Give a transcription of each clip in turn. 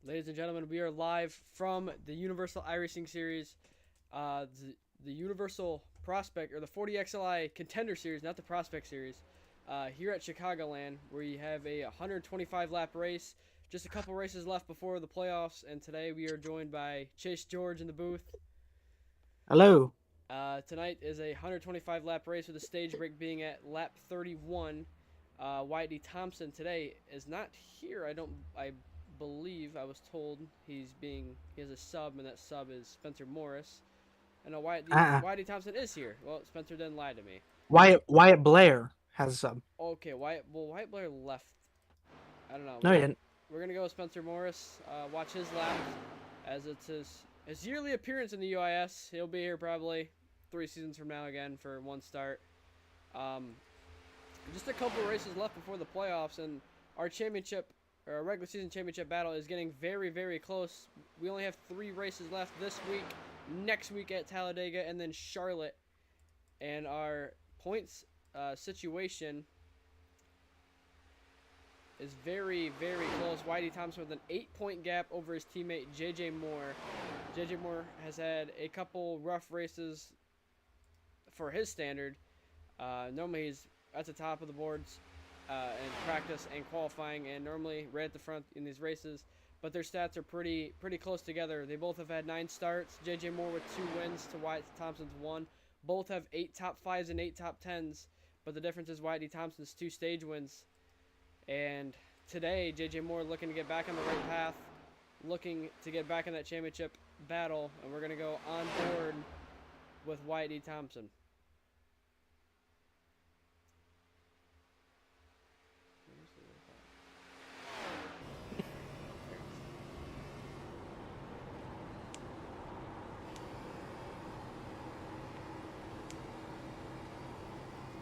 Ladies and gentlemen, we are live from the Universal iRacing Series, the Universal Prospect, or the 40XLI Contender Series, not the Prospect Series, here at Chicagoland, where you have a 125 lap race. Just a couple races left before the playoffs, and today we are joined by Chase George in the booth. Hello. Tonight is a 125 lap race with a stage break being at lap 31. Whitey Thompson today is not here. I believe I was told he has a sub, and that sub is Spencer Morris. I know Uh-uh. Whitey Thompson is here. Well, Spencer didn't lie to me. Wyatt Blair has a sub. Okay, Wyatt Blair left. I don't know. No, he didn't. We're gonna go with Spencer Morris. Watch his laps, as it's his yearly appearance in the UIS. He'll be here probably 3 seasons from now again for one start. Just a couple races left before the playoffs, and our regular season championship battle is getting very, very close. We only have 3 races left this week, next week at Talladega, and then Charlotte. And our points situation is very, very close. Whitey Thompson with an 8-point gap over his teammate JJ Moore. JJ Moore has had a couple rough races for his standard. Normally he's at the top of the boards in practice and qualifying, and normally right at the front in these races. But their stats are pretty close together. They both have had 9 starts. JJ Moore with 2 wins to Whitey Thompson's 1. Both have 8 top 5s and 8 top 10s. But the difference is Whitey Thompson's 2 stage wins. And today, JJ Moore looking to get back on the right path, looking to get back in that championship battle, and we're going to go on board with Whitey Thompson.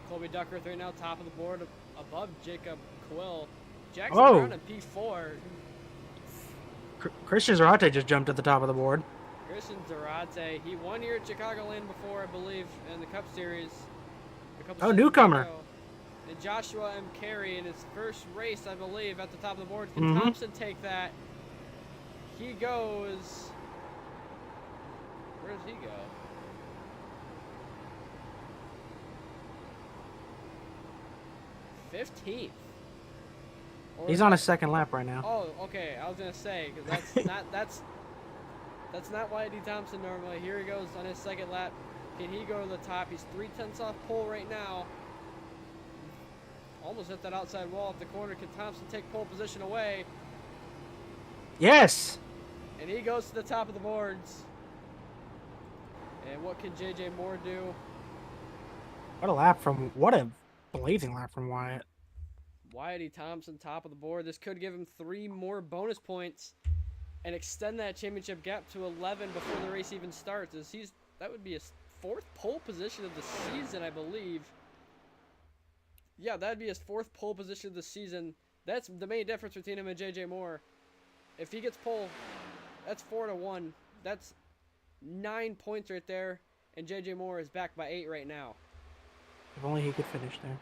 Colby Duckworth right now, top of the board, above Jacob Quill. Jackson Brown in P4. Christian Zarate just jumped at the top of the board. Christian Zarate, he won here at Chicagoland before, I believe, in the Cup Series. Newcomer. And Joshua M. Carey in his first race, I believe, at the top of the board. Can Thompson take that? He goes... Where does he go? 15th. He's on his second lap right now. Oh, okay. I was gonna say, because that's not Whitey Thompson normally. Here he goes on his second lap. Can he go to the top? He's 3/10 off pole right now. Almost hit that outside wall at the corner. Can Thompson take pole position away? Yes. And he goes to the top of the boards. And what can JJ Moore do? What a blazing lap from Wyatt. Whitey Thompson, top of the board. This could give him 3 more bonus points and extend that championship gap to 11 before the race even starts. That would be his 4th pole position of the season, I believe. Yeah, that'd be his 4th pole position of the season. That's the main difference between him and JJ Moore. If he gets pole, that's 4-1. That's 9 points right there, and JJ Moore is back by 8 right now. If only he could finish there.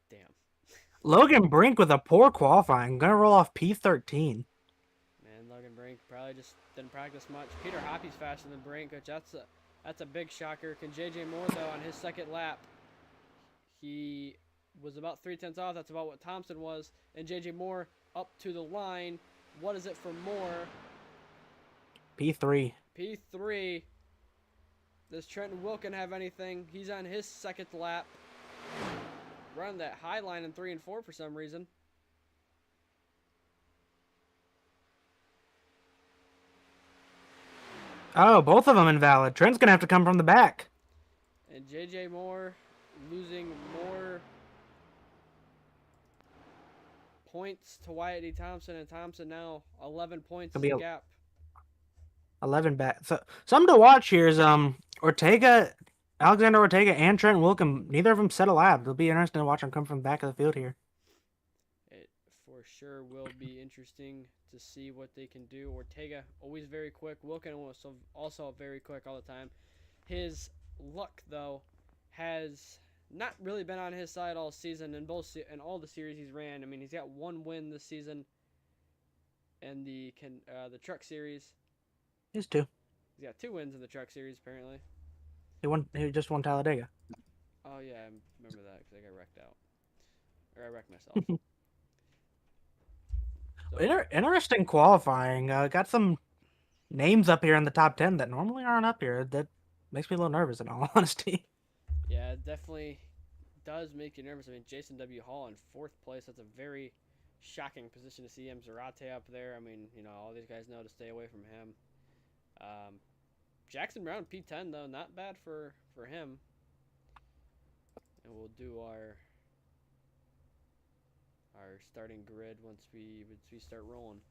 Damn. Logan Brink with a poor qualifying. Gonna roll off P13. Man, Logan Brink probably just didn't practice much. Peter Hoppy's faster than Brink, which that's a big shocker. Can JJ Moore, though, on his second lap, he was about 3/10 off. That's about what Thompson was. And JJ Moore up to the line. What is it for Moore? P3. P3. Does Trenton Wilkin have anything? He's on his second lap. Running that high line in 3 and 4 for some reason. Oh, both of them invalid. Trent's gonna have to come from the back. And JJ Moore losing more points to Whitey Thompson, and Thompson now 11 points in the gap. 11 back. So something to watch here is Alexander Ortega and Trent Wilkin. Neither of them set a lap. It'll be interesting to watch them come from the back of the field here. It for sure will be interesting to see what they can do. Ortega always very quick. Wilkin also very quick all the time. His luck though has not really been on his side all season in all the series he's ran. I mean, he's got 1 win this season. in the truck series. He's 2. He's got 2 wins in the truck series apparently. He just won Talladega. Oh yeah, I remember that because I got wrecked out, or I wrecked myself. So Interesting qualifying. Got some names up here in the top 10 that normally aren't up here. That makes me a little nervous, in all honesty. yeah, it definitely does make you nervous. I mean, Jason W. Hall in 4th place. That's a very shocking position to see him. Zarate up there. I mean, all these guys know to stay away from him. Jackson Brown P10 though, not bad for him. And we'll do our starting grid once we start rolling.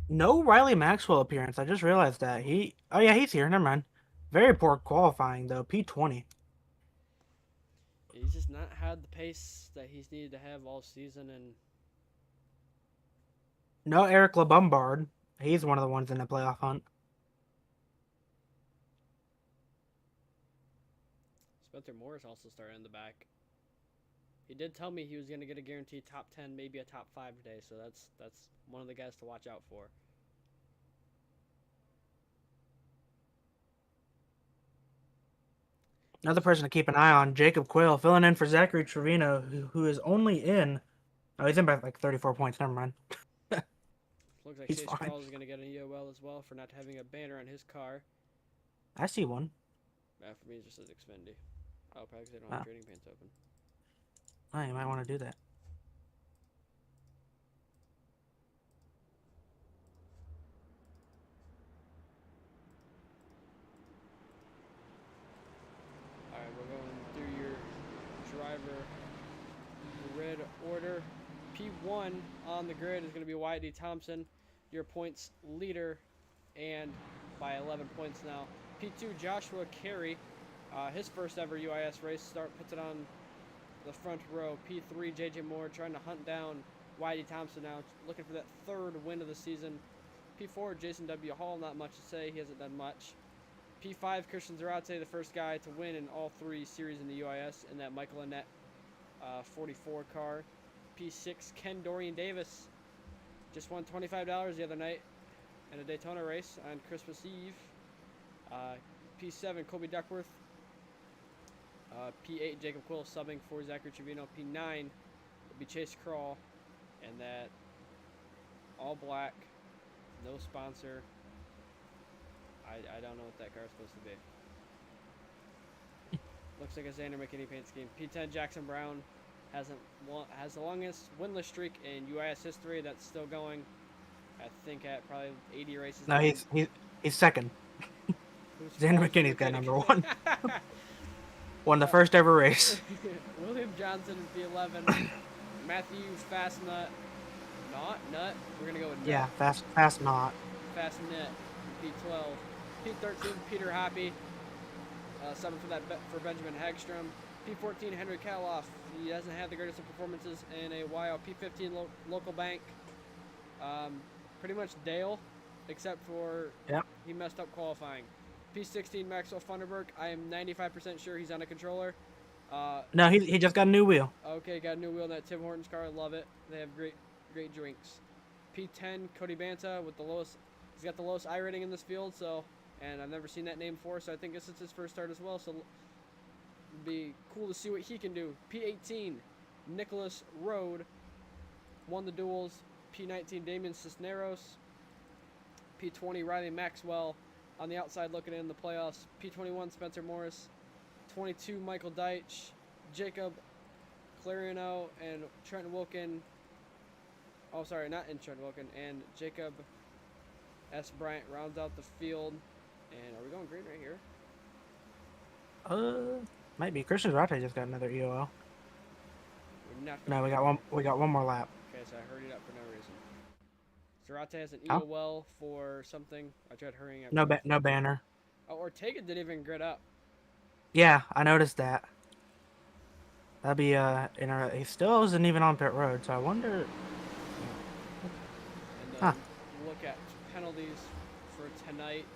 No Riley Maxwell appearance. I just realized that. Oh yeah, he's here. Never mind. Very poor qualifying though. P20. He's just not had the pace that he's needed to have all season, and No Eric LeBombard. He's one of the ones in the playoff hunt. Spencer Morris also started in the back. He did tell me he was going to get a guaranteed top 10, maybe a top 5 today, so that's one of the guys to watch out for. Another person to keep an eye on, Jacob Quayle, filling in for Zachary Trevino, who is only in. Oh, he's in by like 34 points. Never mind. Looks like He's Chase fine. Crawls is going to get an EOL as well for not having a banner on his car. I see one. For me, it just says Xfinity. Oh, probably because they don't have trading pants open. Oh, you might want to do that. Alright, we're going through your driver grid order. P1 on the grid is going to be Wyatt D. Thompson, your points leader, and by 11 points now. P2, Joshua Carey, his first ever UIS race, puts it on the front row. P3, JJ Moore trying to hunt down Wyatt D. Thompson now, looking for that 3rd win of the season. P4, Jason W. Hall, not much to say, he hasn't done much. P5, Christian Zarate, the first guy to win in all 3 series in the UIS in that Michael Annette 44 car. P6, Ken Dorian Davis, just won $25 the other night in a Daytona race on Christmas Eve. P7, Kobe Duckworth. P8, Jacob Quill subbing for Zachary Trevino. P9 will be Chase Crawl, and that all black, no sponsor. I don't know what that car is supposed to be. Looks like a Xander McKinney paint scheme. P10, Jackson Brown has the longest winless streak in UIS history. That's still going. I think at probably 80 races. No, he's second. Xander McKinney's got number 1. Won the first ever race. William Johnson in P11. Matthew Fastnut. Nut. We're gonna go with Nut. Yeah, Fast Not. Fastnut. P12. P13, Peter Hoppy. Subbing for Benjamin Hagstrom. P14, Henry Kaloff. He hasn't had the greatest of performances in a while. P15, Local Bank. Pretty much Dale, except for he messed up qualifying. P16, Maxwell Funderburg. I am 95% sure he's on a controller. No, he just got a new wheel. Okay, got a new wheel in that Tim Hortons car. I love it. They have great drinks. P10, Cody Banta with the lowest. He's got the lowest I rating in this field, and I've never seen that name before, so I think this is his first start as well. So it'd be cool to see what he can do. P18, Nicholas Rode won the duels. P19, Damian Cisneros. P20, Riley Maxwell on the outside looking in the playoffs. P21, Spencer Morris. 22, Michael Deitch. Jacob Clarino and Trent Wilkin. Oh, sorry, not in Trent Wilkin. And Jacob S. Bryant rounds out the field. And are we going green right here? Might be. Christian Zarate just got another EOL. We're not No, we got one more lap. Okay, so I hurried up for no reason. Zarate has an EOL for something. I tried hurrying up. No banner. Oh, Ortega didn't even grid up. Yeah, I noticed that. That'd be he still isn't even on pit road, so I wonder. And then look at penalties for tonight.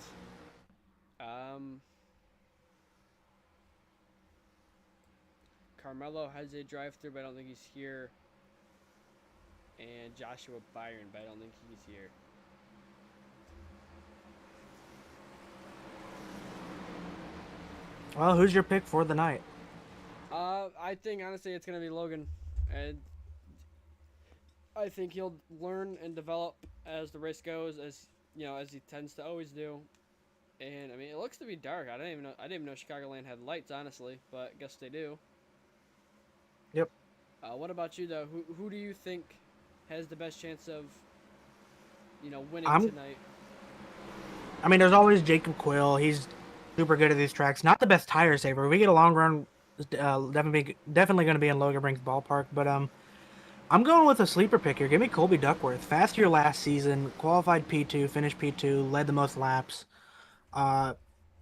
Carmelo has a drive-through, but I don't think he's here. And Joshua Byron, but I don't think he's here. Well, who's your pick for the night? I think honestly it's gonna be Logan, and I think he'll learn and develop as the race goes, as as he tends to always do. And I mean, it looks to be dark. I didn't even know Chicagoland had lights, honestly, but I guess they do. Yep. What about you though? Who do you think has the best chance of winning I'm. tonight? I mean, there's always Jacob Quill. He's super good at these tracks. Not the best tire saver. If we get a long run, definitely going to be in Logan Brink's ballpark. But I'm going with a sleeper pick here. Give me Colby Duckworth. Fast year last season, qualified P2, finished P2, led the most laps.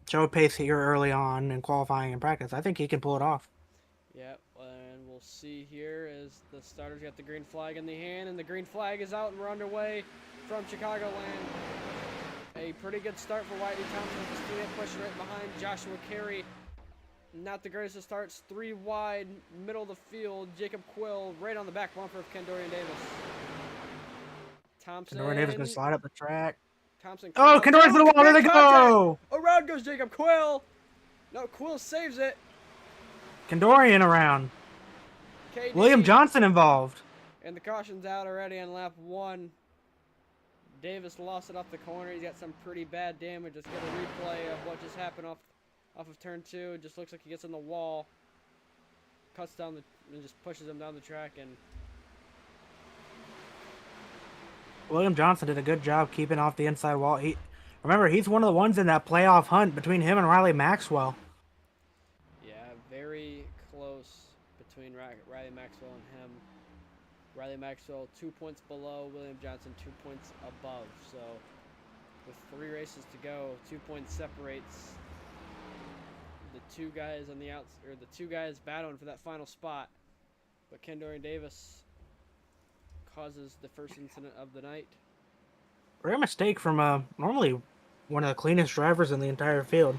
Showed pace here early on in qualifying and practice. I think he can pull it off. Yeah, and we'll see here as the starters got the green flag in the hand, and the green flag is out, and we're underway from Chicagoland. A pretty good start for Whitey Thompson with the student pushing right behind Joshua Carey. Not the greatest of starts, 3 wide, middle of the field. Jacob Quill right on the back bumper of Kendorian Davis. Thompson. Kendorian Davis going to slide up the track. Thompson. Oh, Kendorian's for the wall. There they go. Around goes Jacob Quill. No, Quill saves it. Kendorian around. KD. William Johnson involved. And the caution's out already on lap 1. Davis lost it off the corner. He's got some pretty bad damage. Let's get a replay of what just happened off of turn 2. It just looks like he gets on the wall, cuts down and just pushes him down the track. And William Johnson did a good job keeping off the inside wall. Remember, he's one of the ones in that playoff hunt between him and Riley Maxwell. yeah, very close between Riley Maxwell and him. Riley Maxwell 2 points below, William Johnson 2 points above. So with 3 races to go, 2 points separates the two guys on the outs, or the two guys battling for that final spot. But Kendorian Davis causes the first incident of the night. Rare mistake from normally one of the cleanest drivers in the entire field.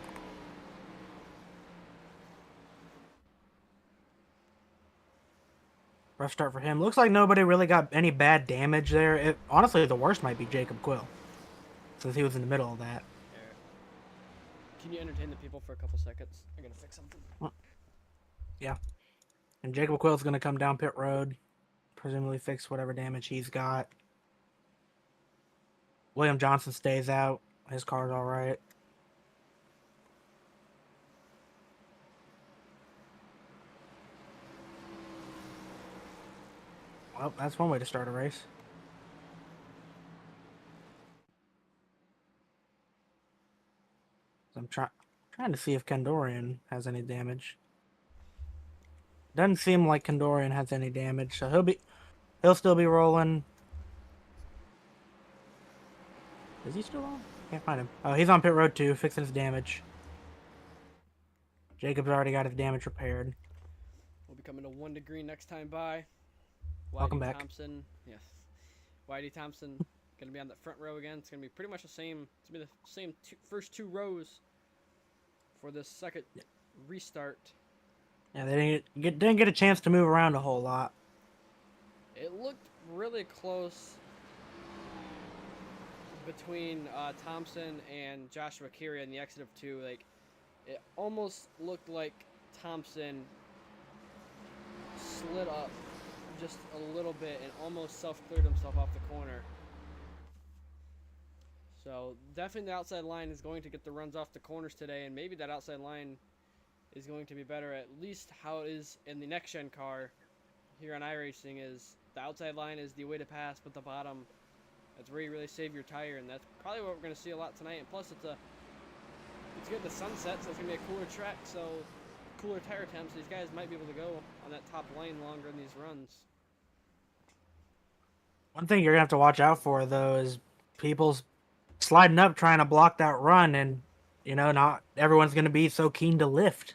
Rough start for him. Looks like nobody really got any bad damage there. Honestly, the worst might be Jacob Quill, since he was in the middle of that. Can you entertain the people for a couple seconds? I'm gonna fix something. Yeah. And Jacob Quill's going to come down pit road, presumably fix whatever damage he's got. William Johnson stays out. His car's all right. Well, that's one way to start a race. I'm trying to see if Kendorian has any damage. Doesn't seem like Kendorian has any damage, so he'll still be rolling. Is he still on? Can't find him. Oh, he's on pit road too, fixing his damage. Jacob's already got his damage repaired. We'll be coming to 1 degree next time by. Welcome back. Thompson, yes. Whitey Thompson gonna be on the front row again. It's gonna be pretty much the same. It's gonna be the same first 2 rows for this second restart. Yeah, they didn't get a chance to move around a whole lot. It looked really close between Thompson and Joshua Carey on the exit of 2. Like, it almost looked like Thompson slid up just a little bit and almost self-cleared himself off the corner. So definitely the outside line is going to get the runs off the corners today, and maybe that outside line is going to be better, at least how it is in the next gen car here on iRacing. Is the outside line is the way to pass, but the bottom, that's where you really save your tire, and that's probably what we're going to see a lot tonight. And plus it's good the sunset, so it's going to be a cooler track, so cooler tire temps. These guys might be able to go on that top lane longer in these runs. One thing you're gonna have to watch out for though is people's sliding up trying to block that run, and not everyone's gonna be so keen to lift.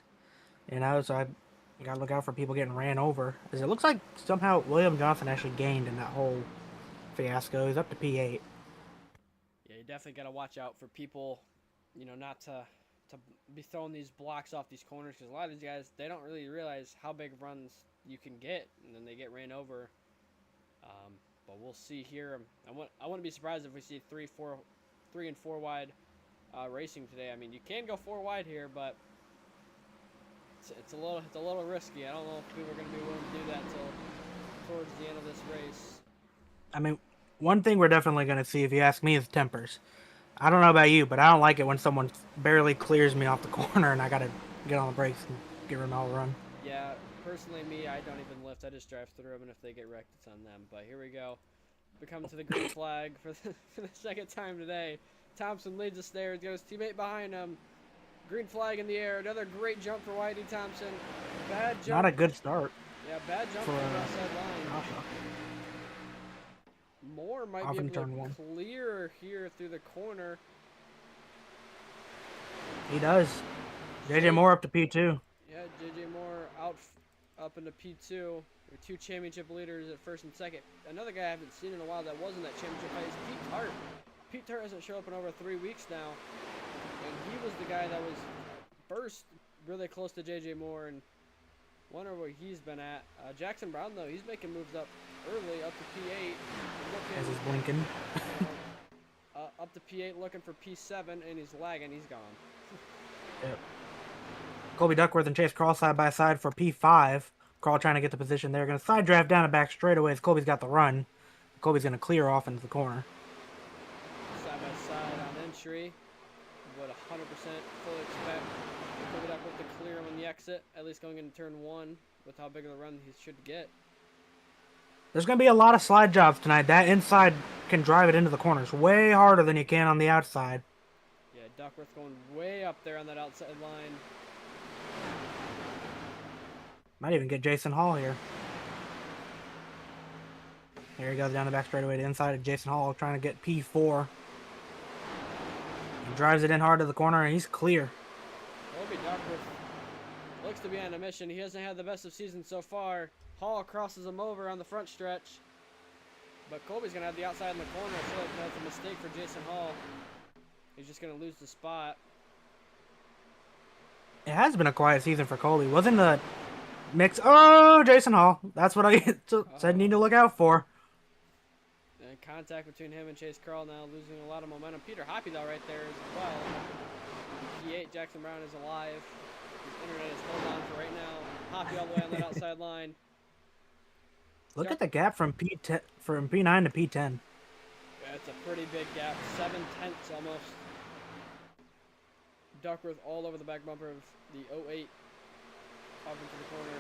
So you gotta look out for people getting ran over. Because it looks like somehow William Johnson actually gained in that whole fiasco. He's up to P8. Yeah, you definitely gotta watch out for people, not to to be throwing these blocks off these corners, because a lot of these guys, they don't really realize how big runs you can get, and then they get ran over. But we'll see here. I wouldn't be surprised if we see 3 and 4 wide racing today. I mean, you can go 4 wide here, but it's a little risky. I don't know if people are going to be willing to do that till towards the end of this race. I mean, one thing we're definitely going to see, if you ask me, is tempers. I don't know about you, but I don't like it when someone barely clears me off the corner and I got to get on the brakes and give them all a run. Yeah, personally, me, I don't even lift. I just drive through them, and if they get wrecked, it's on them. But here we go. We're coming to the green flag for the second time today. Thompson leads us there. He's got his teammate behind him. Green flag in the air. Another great jump for Whitey Thompson. Bad jump. Not a good start. Yeah, bad jump for the outside line. Moore might be able to clear here through the corner. He does. JJ Moore up to P2. Yeah, JJ Moore up into P2. We're 2 championship leaders at first and second. Another guy I haven't seen in a while that wasn't that championship fight is Pete Tart. Pete Tart hasn't shown up in over 3 weeks now. And he was the guy that was first really close to JJ Moore, and wonder where he's been at. Jackson Brown, though, he's making moves up early, up to P8. As he's blinking. Up to P8, looking for P7, and he's lagging. He's gone. Yep. Colby Duckworth and Chase Carl side by side for P5. Carl trying to get the position there. Going to side draft down and back straightaways. Colby's got the run. Colby's going to clear off into the corner. Side by side on entry. Would 100% fully expect Colby Duckworth to clear him on the exit, at least going into turn 1 with how big of a run he should get. There's going to be a lot of slide jobs tonight. That inside can drive it into the corners way harder than you can on the outside. Yeah, Duckworth going way up there on that outside line. Might even get Jason Hall here. There he goes down the back straightaway to inside of Jason Hall, trying to get P4. He drives it in hard to the corner, and he's clear. Colby Duckworth looks to be on a mission. He hasn't had the best of seasons so far. Hall crosses him over on the front stretch. But Colby's going to have the outside in the corner. I feel like that's a mistake for Jason Hall. He's just going to lose the spot. It has been a quiet season for Colby. Wasn't the mix. Oh, Jason Hall. That's what I said need to look out for. And contact between him and Chase Carl now, losing a lot of momentum. Peter Hoppy, though, right there as well. P8, Jackson Brown is alive. His internet is hold on for right now. Hoppy all the way on that outside line. Look at the gap from P10, from P9 to P10. Yeah, it's a pretty big gap. 7/10 almost. Duckworth all over the back bumper of the 08. Up into the corner.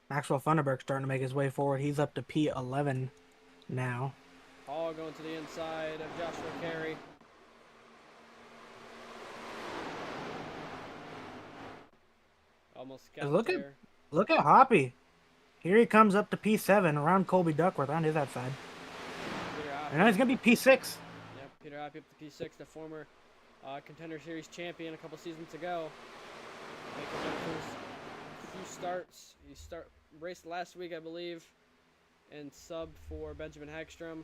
Maxwell Funderburg starting to make his way forward. He's up to P11 now. All going to the inside of Joshua Carey. Almost kept there. Look at Hoppy. Here he comes up to P7 around Colby Duckworth on his outside. And now he's going to be P6. Yep, Peter Hoppy up to P6, the former Contender Series champion a couple seasons ago. Making up his few starts. He raced last week, I believe, and subbed for Benjamin Hagstrom.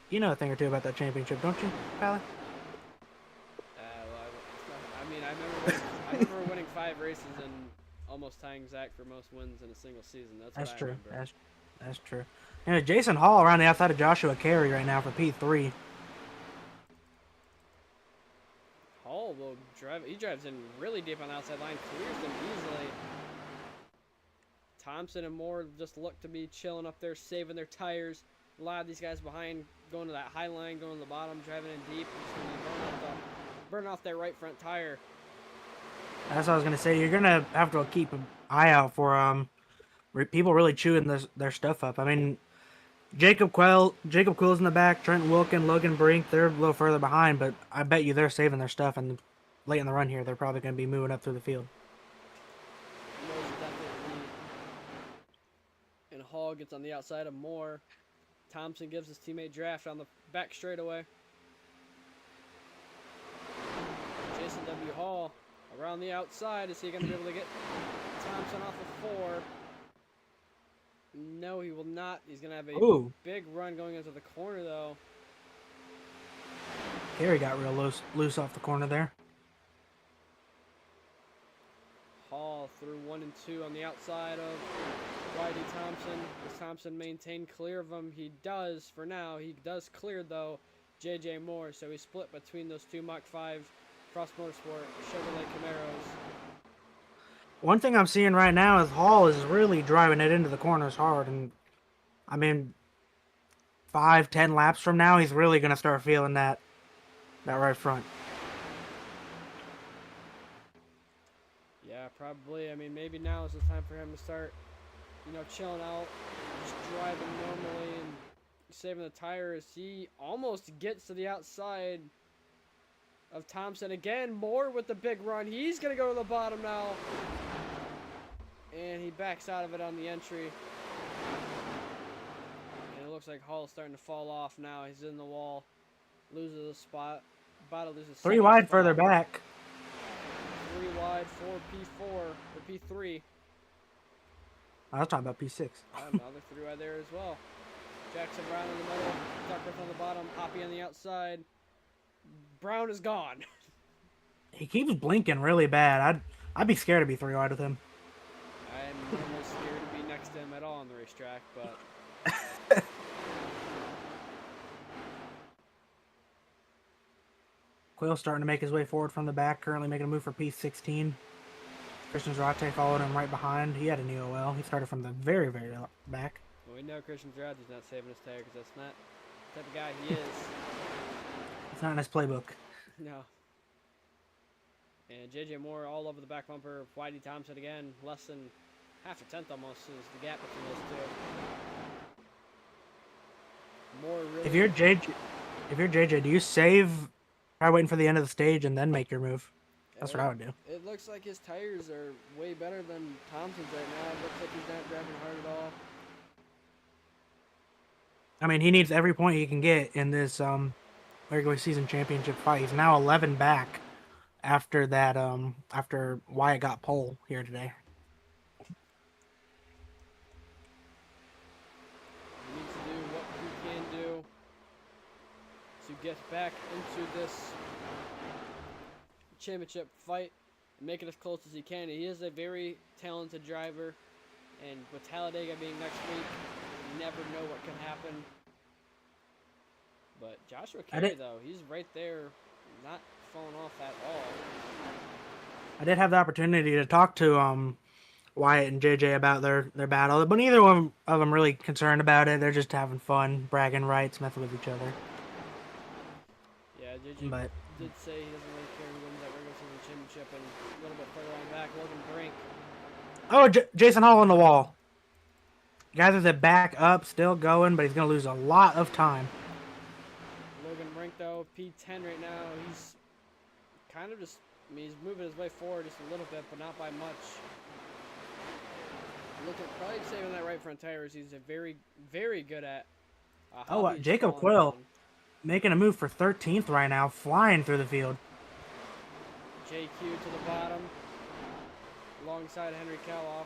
You know a thing or two about that championship, don't you, Pally? I mean, I remember winning 5 races and almost tying Zach for most wins in a single season. That's true. Remember. That's true. And Jason Hall around the outside of Joshua Carey right now for P3. Hall will drive. He drives in really deep on the outside line, clears them easily. Thompson and Moore just look to be chilling up there, saving their tires. A lot of these guys behind going to that high line, going to the bottom, driving in deep. Just going to burn off their right front tire. That's what I was gonna say. You're gonna have to keep an eye out for people really chewing their stuff up. I mean, Jacob Quill's in the back, Trent Wilkin, Logan Brink. They're a little further behind, but I bet you they're saving their stuff. And late in the run here, they're probably gonna be moving up through the field. Most definitely. And Hall gets on the outside of Moore. Thompson gives his teammate draft on the back straightaway. Jason W. Hall around the outside. Is he going to be able to get Thompson off of 4? No, he will not. He's going to have a big run going into the corner, though. Carey got real loose off the corner there. Hall through 1 and 2 on the outside of Whitey Thompson. Does Thompson maintain clear of him? He does for now. He does clear, though, J.J. Moore. So he's split between those two Mach 5 Cross Motorsport Chevrolet Camaros. One thing I'm seeing right now is Hall is really driving it into the corners hard. And, I mean, 5-10 laps from now, he's really going to start feeling that right front. Yeah, probably. I mean, maybe now is the time for him to start, chilling out, just driving normally and saving the tires. He almost gets to the outside of Thompson again. Moore with the big run. He's going to go to the bottom now. And he backs out of it on the entry. And it looks like Hall's starting to fall off now. He's in the wall. Loses a spot. About to lose a 3 wide further back. 3 wide for P4 or P3. I was talking about P6. Another 3 wide there as well. Jackson Brown in the middle. Duckworth on the bottom. Hoppy on the outside. Brown is gone. He keeps blinking really bad. I'd be scared to be 3 wide with him. I'm almost scared to be next to him at all on the racetrack, but Quill starting to make his way forward from the back, currently making a move for P16. Christian Zarate followed him right behind. He had an EOL. He started from the very, very back. well, we know Christian Zarate's not saving his tire because that's not the type of guy he is. It's not in his playbook. No. And J.J. Moore all over the back bumper. Whitey Thompson again, less than half a tenth almost is the gap between those two. Moore really. If you're JJ, do you save? Try waiting for the end of the stage and then make your move. That's what I would do. It looks like his tires are way better than Thompson's right now. It looks like he's not driving hard at all. I mean, he needs every point he can get in this regular season championship fight. He's now 11 back after that. After Wyatt got pole here today. He needs to do what he can do to get back into this championship fight and make it as close as he can. He is a very talented driver, and with Talladega being next week, you never know what can happen. But Joshua Carey, though, he's right there, not falling off at all. I did have the opportunity to talk to Wyatt and JJ about their battle, but neither one of them really concerned about it. They're just having fun, bragging rights, messing with each other. Yeah, JJ did say he doesn't really care who wins that regular season championship, and a little bit further on back, Logan Brink. Oh, Jason Hall on the wall. Gathers it back up, still going, but he's going to lose a lot of time. Logan Brink, though, P10 right now. He's kind of just, I mean, he's moving his way forward just a little bit, but not by much. Probably saving that right front tires. He's a very, very good at. Jacob Quill making a move for 13th right now, flying through the field. JQ to the bottom, alongside Henry Kaloff.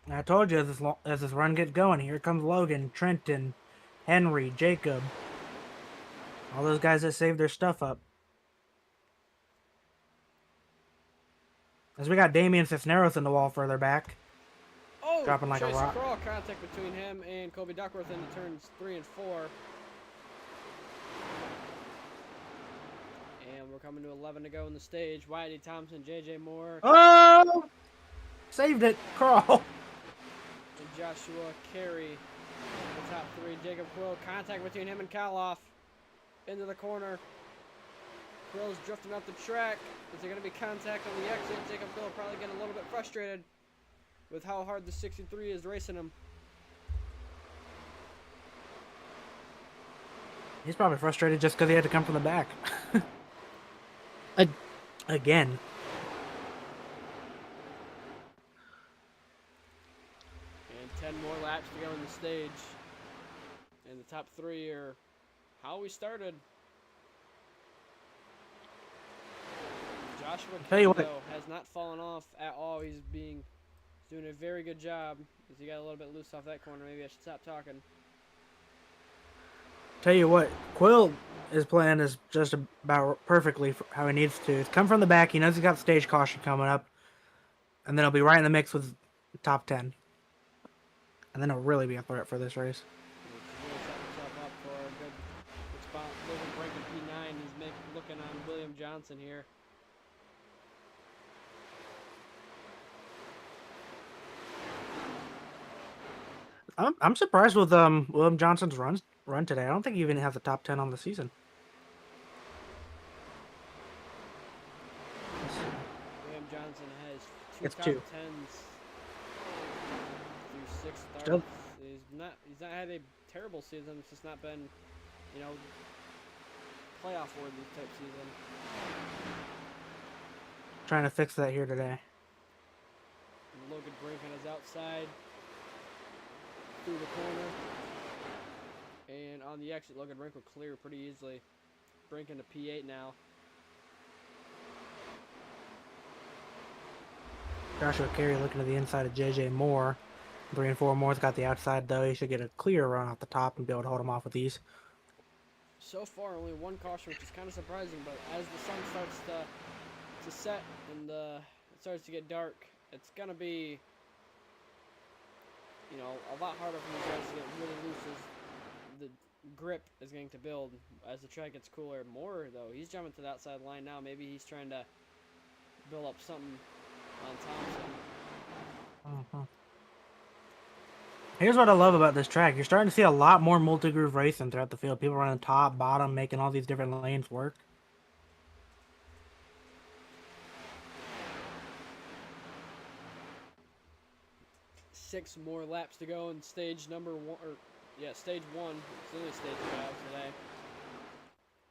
I told you as this run gets going, here comes Logan, Trenton, Henry, Jacob. All those guys that saved their stuff up. As we got Damian Cisneros in the wall further back. Oh, dropping like Tracy a rock. Crawl, contact between him and Kobe Duckworth into turns 3 and 4. And we're coming to 11 to go in the stage. Whitey Thompson, J.J. Moore. Oh! Saved it, Crawl. And Joshua Carey, the top 3. Jacob Quill, contact between him and Kaloff. Into the corner. Quill's drifting up the track. Is there going to be contact on the exit? Jacob Quill probably getting a little bit frustrated with how hard the 63 is racing him. He's probably frustrated just because he had to come from the back. Again. And 10 more laps to go in the stage. And the top 3 are how we started. Joshua Carey, though, has not fallen off at all. He's being He's doing a very good job. As he got a little bit loose off that corner, maybe I should stop talking. Tell you what, Quill is playing is just about perfectly for how he needs to. He's come from the back. He knows he's got stage caution coming up, and then he'll be right in the mix with the top 10. And then he'll really be a threat for this race. He's really setting himself up for a good spot. Logan Brink in P9. He's looking on William Johnson here. I'm surprised with William Johnson's run today. I don't think he even has the top 10 on the season. William Johnson has It's top two. 10s through 6 starts. Still- He's not had a terrible season. It's just not been, you know, playoff worthy type season. Trying to fix that here today. And Logan Brink on his outside through the corner. And on the exit, Logan Brink will clear pretty easily. Brink into P8 now. Joshua Carey looking to the inside of JJ Moore. 3 and 4 Moore's got the outside though. He should get a clear run off the top and be able to hold him off with ease. So far, only one caution, which is kind of surprising. But as the sun starts to set and it starts to get dark, it's gonna be, you know, a lot harder for these guys to get really loose as the grip is going to build as the track gets cooler. Moore though, he's jumping to the outside line now. Maybe he's trying to build up something on Thompson. Here's what I love about this track. You're starting to see a lot more multi-groove racing throughout the field. People running top, bottom, making all these different lanes work. Six more laps to go in stage number one, stage one. It's the only stage we have today.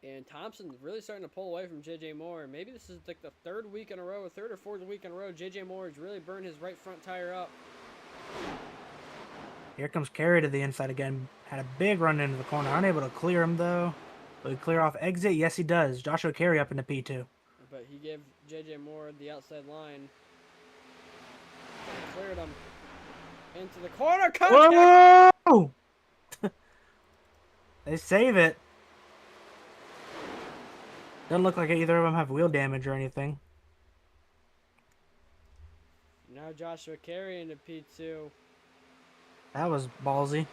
And Thompson really starting to pull away from JJ Moore. Maybe this is like the third or fourth week in a row. JJ Moore has really burned his right front tire up. Here comes Carey to the inside again. Had a big run into the corner. Unable to clear him though. Will he clear off exit? Yes, he does. Joshua Carey up into P2. But he gave JJ Moore the outside line. Cleared him into the corner. Contact! Whoa! They save it. Doesn't look like either of them have wheel damage or anything. Now Joshua Carey into P2. That was ballsy.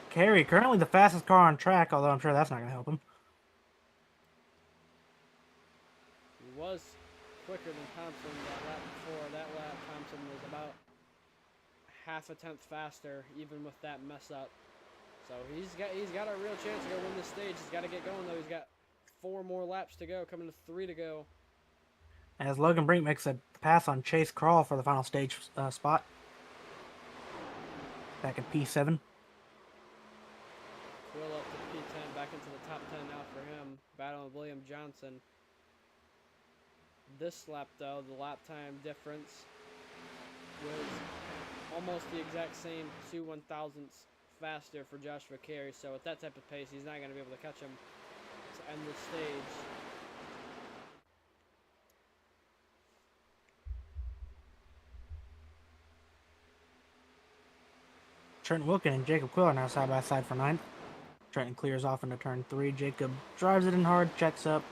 Carey, currently the fastest car on track, although I'm sure that's not going to help him. He was quicker than Thompson that lap before. That lap, Thompson was about half a tenth faster, even with that mess up. So he's got a real chance to go win this stage. He's got to get going though. He's got 4 more laps to go, coming to 3 to go. As Logan Brink makes a pass on Chase Crawl for the final stage spot. Back at P7. Will up to P10, back into the top 10 now for him. Battling with William Johnson. This lap though, the lap time difference was almost the exact same, 2 1,000ths faster for Joshua Carey. So at that type of pace, he's not going to be able to catch him to end the stage. Trenton Wilkin and Jacob Quill are now side by side for 9th. Trenton clears off into turn 3. Jacob drives it in hard, checks up.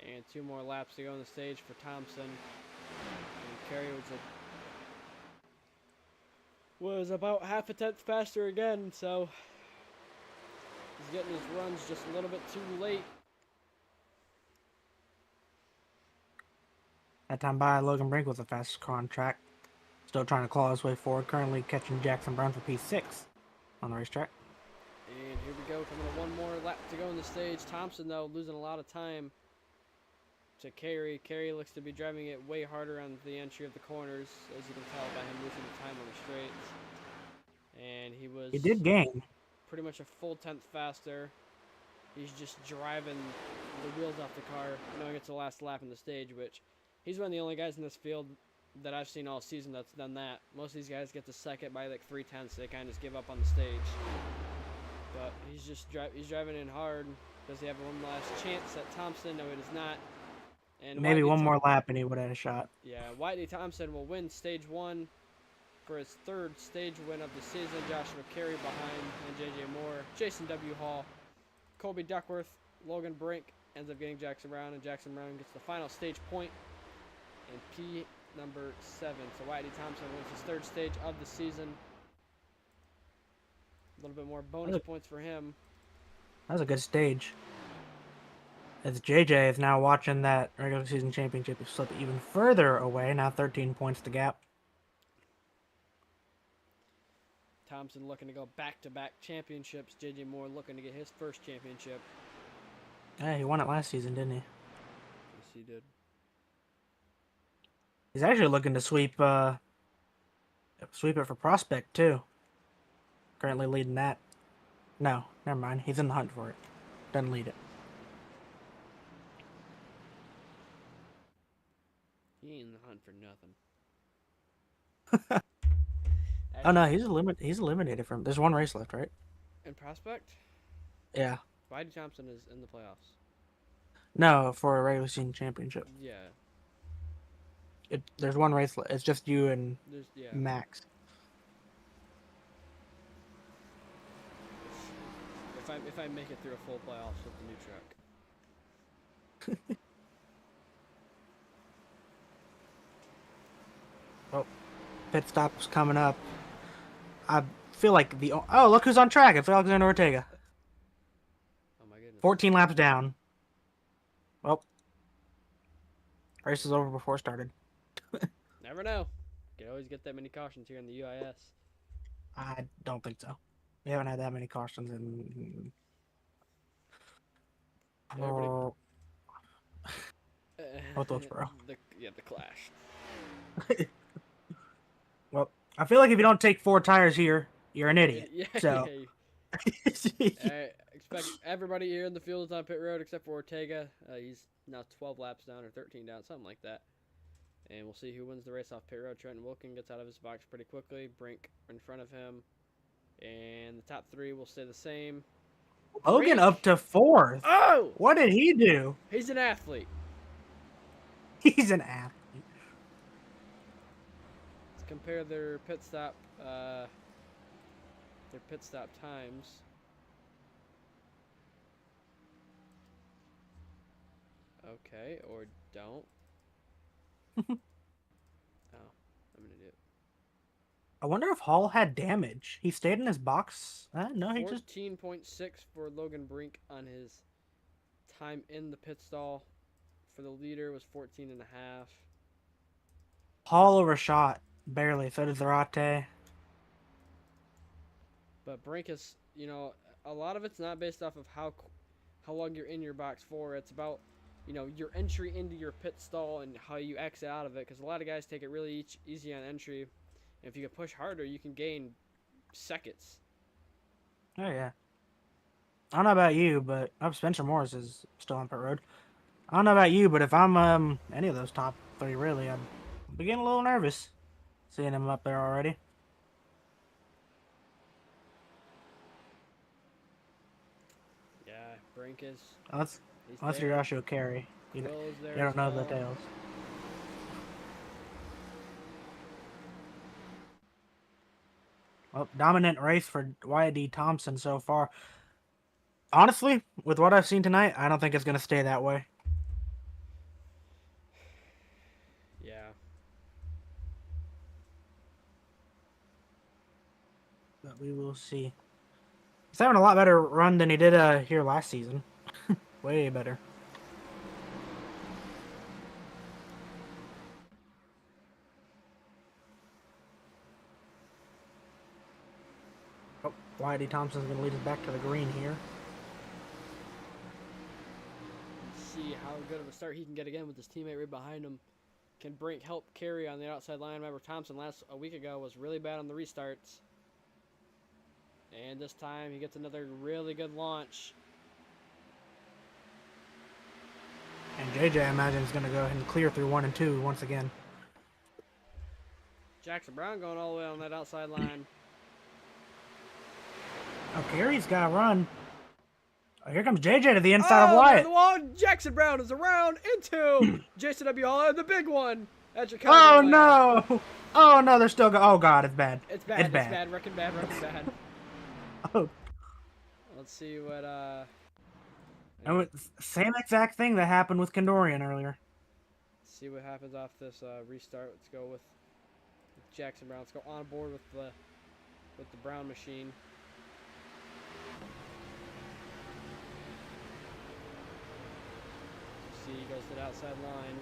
And 2 more laps to go on the stage for Thompson. And Carey was about half a tenth faster again, so he's getting his runs just a little bit too late. That time by, Logan Brink was the fastest car on track. Still trying to claw his way forward. Currently catching Jackson Brown for P6 on the racetrack. And here we go, coming to 1 more lap to go on the stage. Thompson, though, losing a lot of time to Carey. Carey looks to be driving it way harder on the entry of the corners, as you can tell by him losing the time on the straights. And He did gain. pretty much a full tenth faster. He's just driving the wheels off the car, knowing it's the last lap in the stage, which he's one of the only guys in this field that I've seen all season that's done that. Most of these guys get to second by like 3/10, so they kind of just give up on the stage. But he's he's driving in hard. Does he have one last chance at Thompson? No, he does not. And Maybe one more lap and he would have had a shot. Yeah, Whitey Thompson will win stage 1 for his 3rd stage win of the season. Joshua Carey behind, and J.J. Moore, Jason W. Hall, Colby Duckworth, Logan Brink ends up getting Jackson Brown, and Jackson Brown gets the final stage point in P number 7. So Whitey Thompson wins his 3rd stage of the season. A little bit more bonus points for him. That was a good stage. As JJ is now watching that regular season championship slip even further away, now 13 points to gap. Thompson looking to go back-to-back championships. J.J. Moore looking to get his first championship. Yeah, he won it last season, didn't he? Yes, he did. He's actually looking to sweep it for Prospect, too. Currently leading that. No, never mind. He's in the hunt for it. Doesn't lead it. He ain't in the hunt for nothing. Oh no, he's eliminated from. There's one race left, right? In Prospect? Yeah. Whitey Thompson is in the playoffs. No, for a regular season championship. Yeah. There's one race left. It's just you and Max. If I make it through a full playoffs with the new truck. Oh, pit stop's coming up. I feel like look who's on track. It's Alexander Ortega. Oh my goodness. 14 laps down. Well, race is over before it started. Never know. You can always get that many cautions here in the UIS. I don't think so. We haven't had that many cautions in. Oh. Wilkesboro. The Clash. Well, I feel like if you don't take 4 tires here, you're an idiot. Yeah. So. Expect everybody here in the field is on pit road except for Ortega. He's now 12 laps down or 13 down, something like that. And we'll see who wins the race off pit road. Trenton Wilkin gets out of his box pretty quickly. Brink in front of him. And the top 3 will stay the same. Logan up to 4th. Oh! What did he do? He's an athlete. He's an athlete. Let's compare their pit stop times. Okay, or don't. Oh, I'm an idiot. I wonder if Hall had damage. He stayed in his box. No, he just 14.6 for Logan Brink on his time in the pit stall. For the leader was 14 and a half. Hall overshot barely. So did Zarate. But Brink is, a lot of it's not based off of how long you're in your box for. It's about, your entry into your pit stall and how you exit out of it. Because a lot of guys take it really easy on entry. And if you can push harder, you can gain seconds. Oh, yeah. I don't know about you, but Spencer Morris is still on pit road. I don't know about you, but if I'm any of those top 3, really, I'd be getting a little nervous seeing him up there already. Yeah, Brink is. Unless you're Joshua Carey. You don't know the details. Well, dominant race for Whitey Thompson so far. Honestly, with what I've seen tonight, I don't think it's going to stay that way. Yeah. But we will see. He's having a lot better run than he did here last season. Way better. Oh, Whitey Thompson's going to lead us back to the green here. See how good of a start he can get again with his teammate right behind him. Can Brink help carry on the outside line? Remember, Thompson a week ago was really bad on the restarts. And this time he gets another really good launch. And JJ, I imagine, is going to go ahead and clear through 1 and 2 once again. Jackson Brown going all the way on that outside line. Oh, Gary's got to run. Oh, here comes JJ to the inside of Oh, man, Wyatt. the wall. Jackson Brown is around into Jason W. Hall and the big one at Oh Chicagoland. no! Oh no, they're still go. Oh god, it's bad. It's It's bad. It's bad. bad. Wrecking bad. Wrecking bad. Oh, Let's see what and same exact thing that happened with Kendorian earlier. see what happens off this restart. Let's go with Jackson Brown. Let's go on board with the Brown machine. See, he goes to the outside line.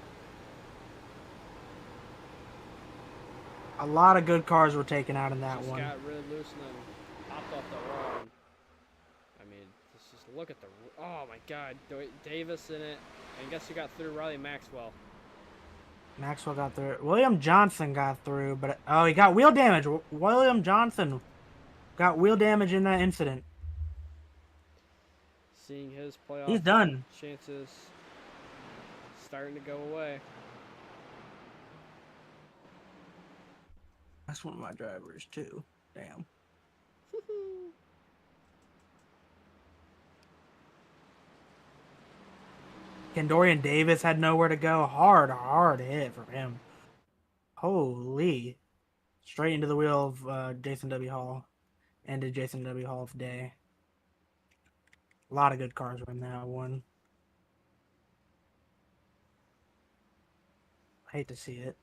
A lot of good cars were taken out in that Just one. got really loose and then popped off the wall. I mean, just look at the. Oh my God, Davis in it. And guess who got through? Riley Maxwell. Maxwell got through. William Johnson got through, but oh, he got wheel damage. William Johnson got wheel damage in that incident. Seeing his playoff He's done. chances starting to go away. That's one of my drivers too. Damn. Kendorian Davis had nowhere to go. Hard hit for him. Holy. Straight into the wheel of Jason W. Hall. Ended Jason W. Hall's day. A lot of good cars were in that one. I hate to see it.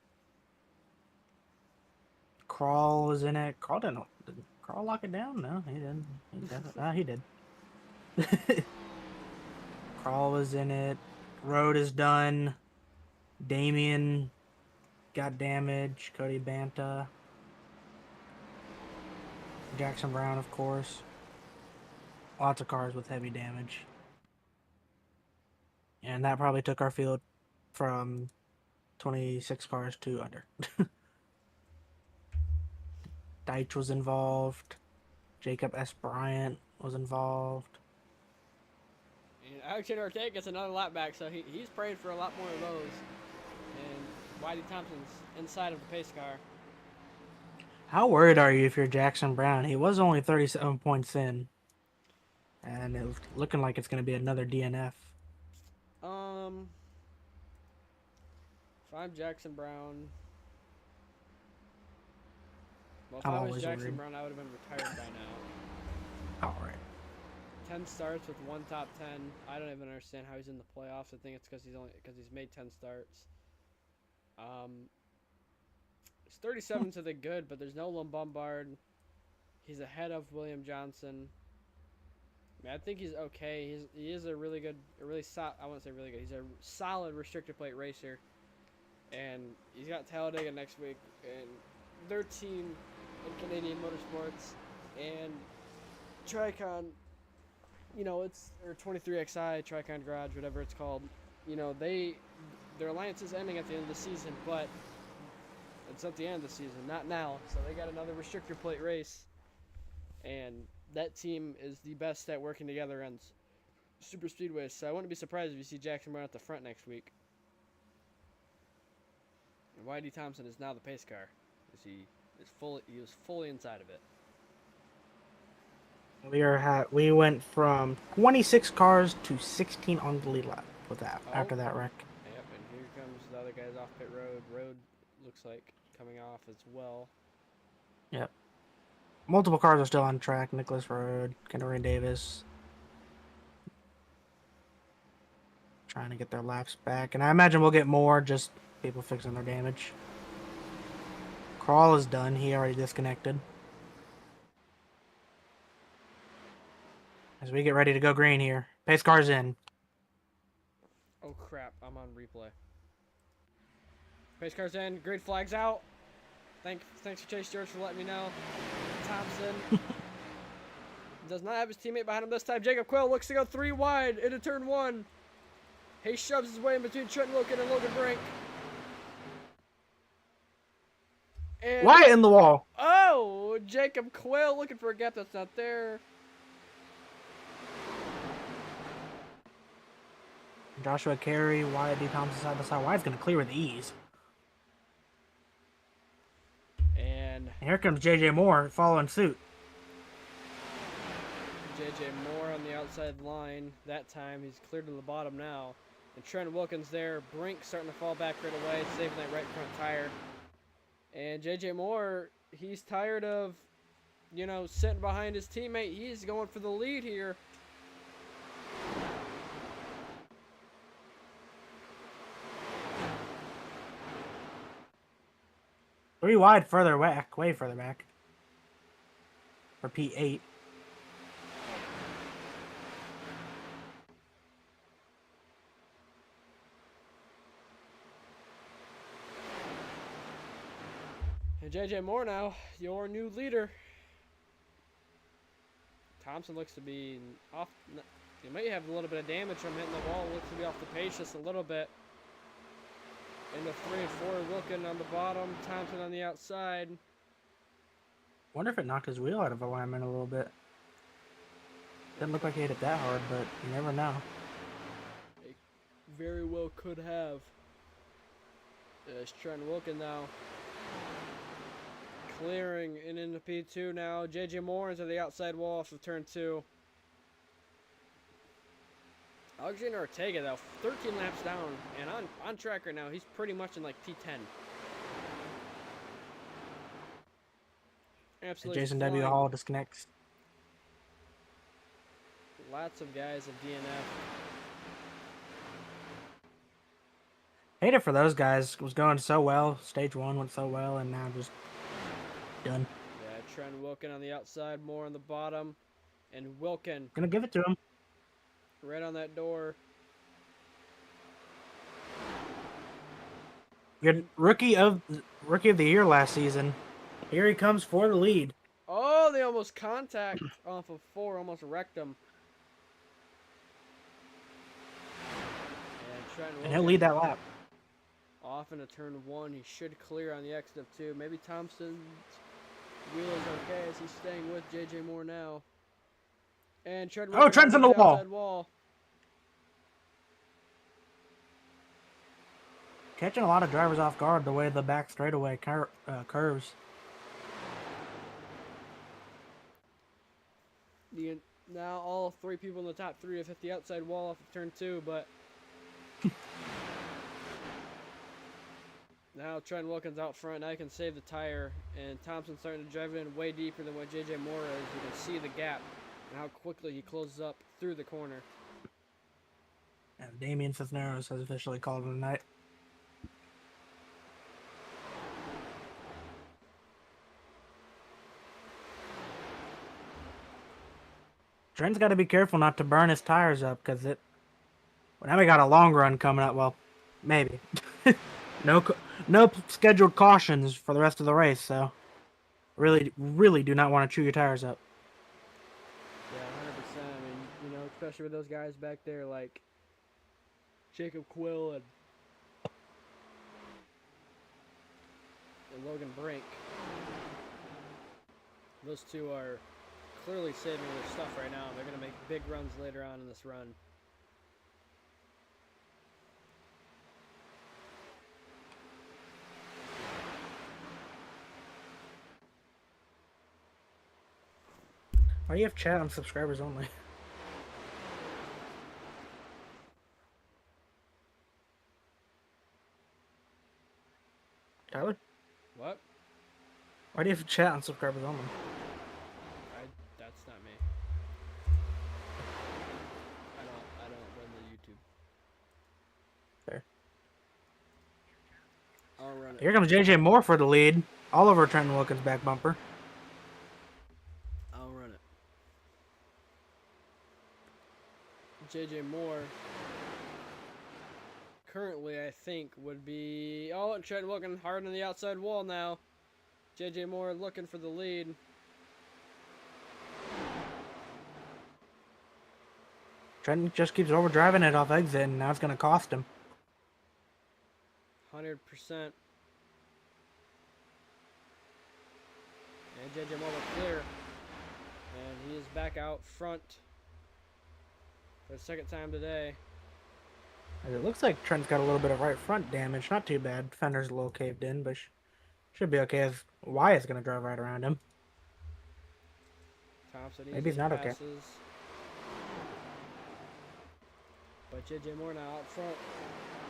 Crawl was in it. Crawl didn't Crawl lock it down? No, he didn't. He did. Crawl was in it. Road is done. Damien got damaged. Cody Banta. Jackson Brown, of course. Lots of cars with heavy damage. And that probably took our field from 26 cars to under. Deitch was involved. Jacob S. Bryant was involved. And Alexander Ortega gets another lap back, so he's praying for a lot more of those. And Whitey Thompson's inside of the pace car. How worried are you if you're Jackson Brown? He was only 37 points in. And it's looking like it's going to be another DNF. If I'm Jackson Brown... Well, if I'm I was always Jackson worried. Brown, I would have been retired by now. All right. 10 starts with one top 10. I don't even understand how he's in the playoffs. I think it's because he's made 10 starts. He's 37 to the good, but there's no Lombard. He's ahead of William Johnson. I mean, I think he's okay. He is a really good, I wouldn't say really good. He's a solid restrictor plate racer, and he's got Talladega next week, and their team in Canadian Motorsports and Tricon, you know, it's or 23XI Tricon Garage, whatever it's called. You know, their alliance is ending at the end of the season, but it's at the end of the season, not now. So they got another restrictor plate race, and that team is the best at working together on super speedways. So I wouldn't be surprised if you see Jackson Brown at the front next week. And Whitey Thompson is now the pace car. He was fully inside of it. We went from 26 cars to 16 on the lead lap with that after that wreck. Yep, and here comes the other guys off pit road. Road looks like coming off as well. Yep. Multiple cars are still on track. Nicholas Road, Kendorian Davis. Trying to get their laps back. And I imagine we'll get more, just people fixing their damage. Crawl is done. He already disconnected. As we get ready to go green here. Pace car's in. Oh crap, I'm on replay. Pace car's in, grid flag's out. Thanks for Chase George for letting me know. Thompson does not have his teammate behind him this time. Jacob Quill looks to go 3 wide into turn 1. He shoves his way in between Trent Wilkin and Logan Brink. And Wyatt in the wall. oh, Jacob Quill looking for a gap that's not there. Joshua Carey, Wyatt D. Thompson side by side. Wyatt's going to clear with ease. And Here comes JJ Moore following suit. JJ Moore on the outside line that time. He's cleared to the bottom now. And Trent Wilkins there. Brink starting to fall back right away, saving that right front tire. And JJ Moore, he's tired of, you know, sitting behind his teammate. He's going for the lead here. Three wide further back, way further back. For P8. And JJ Moore now, your new leader. Thompson looks to be off. He might have a little bit of damage from hitting the wall. Looks to be off the pace just a little bit. Into 3 and 4, Wilkin on the bottom, Thompson on the outside. Wonder if it knocked his wheel out of alignment a little bit. Didn't look like he hit it that hard, but you never know. It very well could have. It's Trent Wilkin now. Clearing and into P2 now. JJ Moore into the outside wall off of turn 2. Alexander Ortega, though, 13 laps down and on track right now. He's pretty much in like P10. Absolutely. Jason W. Hall disconnects. Lots of guys of DNF. Hate it for those guys. It was going so well. Stage 1 went so well, and now just done. Yeah, Trent Wilkin on the outside, Moore on the bottom, and Wilkin Gonna give it to him. right on that door. Good rookie of the year last season. Here he comes for the lead. Oh, they almost contact off of 4, almost wrecked him. And Trent Wilkin And he'll lead that lap. off into turn 1. He should clear on the exit of 2. Maybe Thompson's wheel is okay as he's staying with JJ Moore now. And Trent Wilkin Trent's on the outside wall. wall. Catching a lot of drivers off guard the way the back straightaway curves. Now all 3 people in the top 3 have hit the outside wall off of turn 2, but now Trent Wilkins out front. Now he can save the tire, and Thompson's starting to drive it in way deeper than what JJ Moore is. You can see the gap and how quickly he closes up through the corner. And Damian Cisneros has officially called it a night. Trent's got to be careful not to burn his tires up, because well, now we got a long run coming up. Well, maybe. No scheduled cautions for the rest of the race, so really do not want to chew your tires up. Yeah, 100%. I mean, you know, especially with those guys back there like Jacob Quill and Logan Brink. Those two are clearly saving their stuff right now. They're going to make big runs later on in this run. Why do you have chat on subscribers only? Tyler? What? Why do you have chat on subscribers only? That's not me. I don't run the YouTube. Fair. I'll run it. Here comes JJ Moore for the lead. All over Trenton Wilkins' back bumper. I'll run it. JJ Moore currently, I think, would be... Oh, and Trent Wilkins hard on the outside wall now. JJ Moore looking for the lead. Trenton just keeps overdriving it off exit, and now it's going to cost him. 100%. And JJ Moore will clear. And he is back out front for the second time today. It looks like Trent's got a little bit of right front damage. Not too bad. Fender's a little caved in, but should be okay as Wyatt's going to drive right around him. Thompson Maybe he's not okay. passes. But JJ Moore now out front.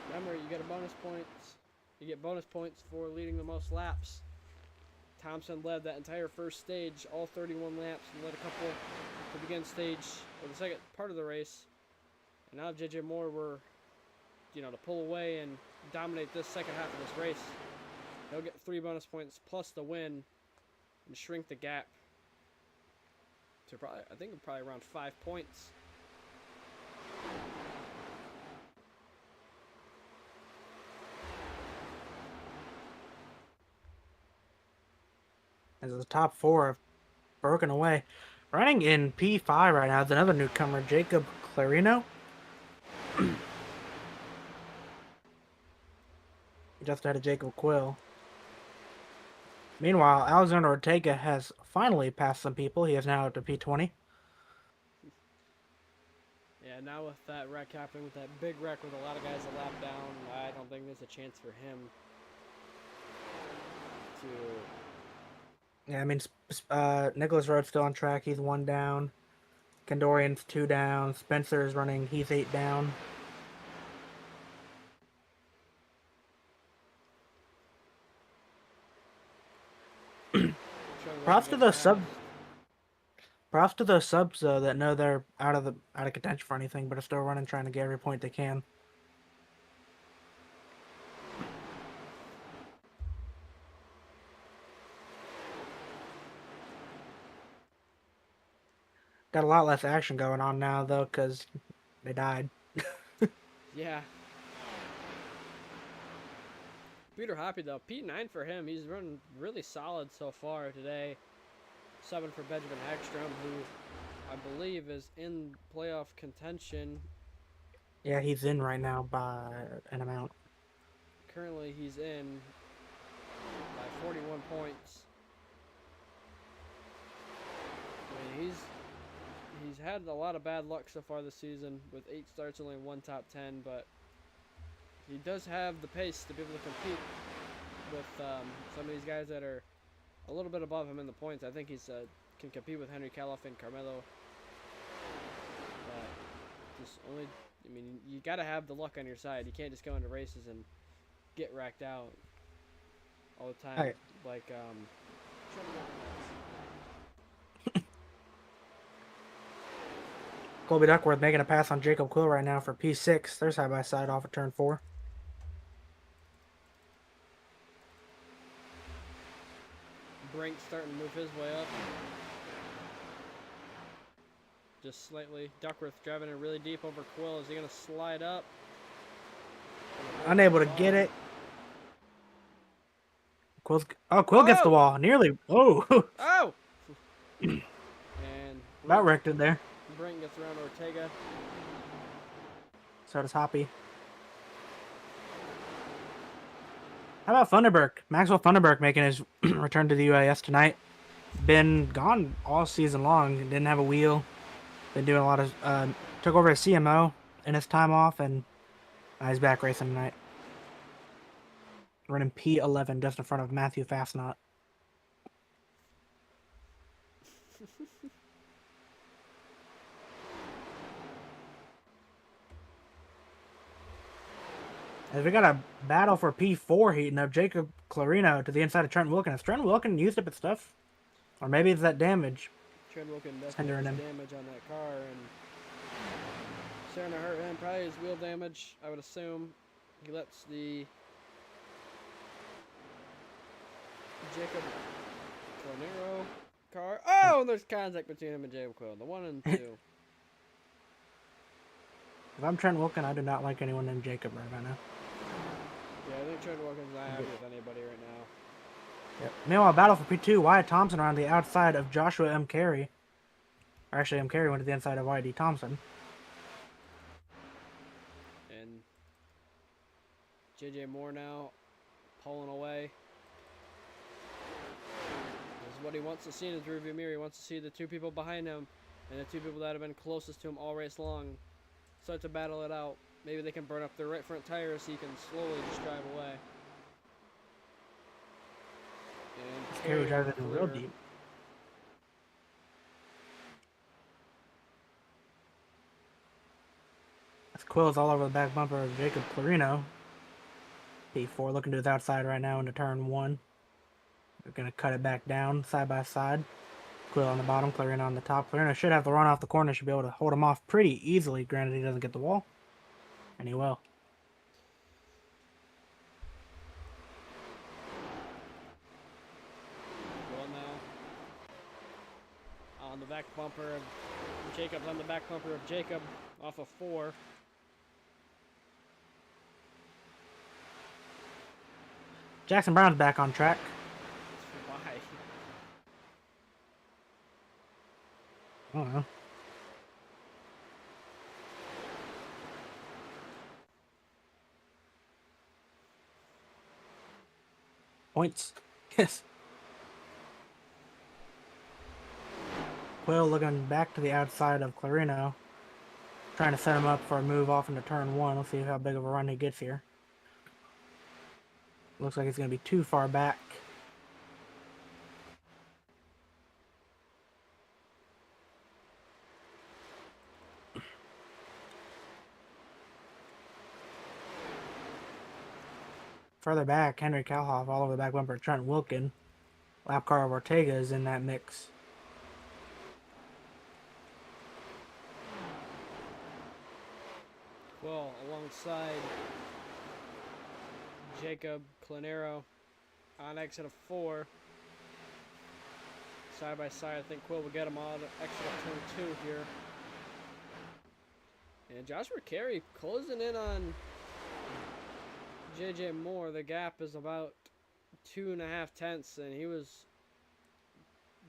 Remember, you get a bonus points. You get bonus points for leading the most laps. Thompson led that entire first stage, all 31 laps, and led a couple to begin stage or the second part of the race. And now JJ Moore were, to pull away and dominate this second half of this race. He'll get 3 bonus points plus the win and shrink the gap to probably around 5 points. As the top 4 have broken away. Running in P5 right now is another newcomer, Jacob Clarino. Just ahead of Jacob Quill. Meanwhile, Alexander Ortega has finally passed some people. He is now up to P20. Yeah, now with that wreck happening, with that big wreck with a lot of guys a lap down, I don't think there's a chance for him to... Yeah, I mean, Nicholas Rowe's still on track. He's 1 down. Kandorian's 2 down. Spencer's running. He's 8 down. Props to those subs though that know they're out of contention for anything, but are still running, trying to get every point they can. Got a lot less action going on now though, because they died. Yeah. Peter Hoppy though, P9 for him. He's running really solid so far today. 7 for Benjamin Hagstrom, who I believe is in playoff contention. Yeah, he's in right now by an amount. Currently, he's in by 41 points. I mean, he's had a lot of bad luck so far this season with 8 starts, only 1 top 10, but he does have the pace to be able to compete with some of these guys that are a little bit above him in the points. I think he's can compete with Henry Califf and Carmelo. But you got to have the luck on your side. You can't just go into races and get racked out all the time. Right. Like, Colby Duckworth making a pass on Jacob Quill right now for P6. They're side by side off of turn 4. Brink starting to move his way up. Just slightly. Duckworth driving it really deep over Quill. Is he going to slide up? Unable to get it. Quill gets the wall. Nearly. Oh! Oh! And about wrecked it there. Brink gets around Ortega. So does Hoppy. How about Funderburk? Maxwell Funderburk making his return to the UIS tonight. Been gone all season long. Didn't have a wheel. Been doing a lot of... took over as CMO in his time off, and he's back racing tonight. Running P11 just in front of Matthew Fastnot. As we got a battle for P4 heating up, Jacob Clarino to the inside of Trent Wilkin. Has Trent Wilkin used up its stuff? Or maybe it's that damage. Trent Wilkin definitely has damage on that car, and starting to hurt him. Probably his wheel damage, I would assume. He lets the Jacob Clarino car. Oh, and there's contact between him and Jacob Quill. The 1 and 2. If I'm Trent Wilkin, I do not like anyone named Jacob right now. Yeah, I think Trent Wilkin's not happy with anybody right now. Yep. Meanwhile, battle for P2, Wyatt Thompson around the outside of Joshua M. Carey. Or actually, M. Carey went to the inside of Wyatt D. Thompson. And JJ Moore now pulling away. This is what he wants to see in his rearview mirror. He wants to see the 2 people behind him and the 2 people that have been closest to him all race long start to battle it out. Maybe they can burn up their right front tires so he can slowly just drive away. And Carey driving real deep. That's Quill's all over the back bumper of Jacob Clarino. P4 looking to his outside right now into turn 1. They're going to cut it back down side by side. Quill on the bottom, Clarino on the top. Clarino should have the run off the corner, should be able to hold him off pretty easily, granted he doesn't get the wall. And he will. Well, now on the back bumper of Jacob's on the back bumper of Jacob off of 4. Jackson Brown's back on track. Why? I don't know. Points. Yes. Quill looking back to the outside of Clarino. Trying to set him up for a move off into turn 1. Let's see how big of a run he gets here. Looks like he's going to be too far back. Further back, Henry Kalhoff all over the back bumper. Trent Wilkin. Lap car of Ortega is in that mix. Well, alongside Jacob Clanero on exit of 4. Side by side, I think Quill will get him on exit of turn 2 here. And Joshua Carey closing in on JJ Moore. The gap is about 2.5 tenths, and he was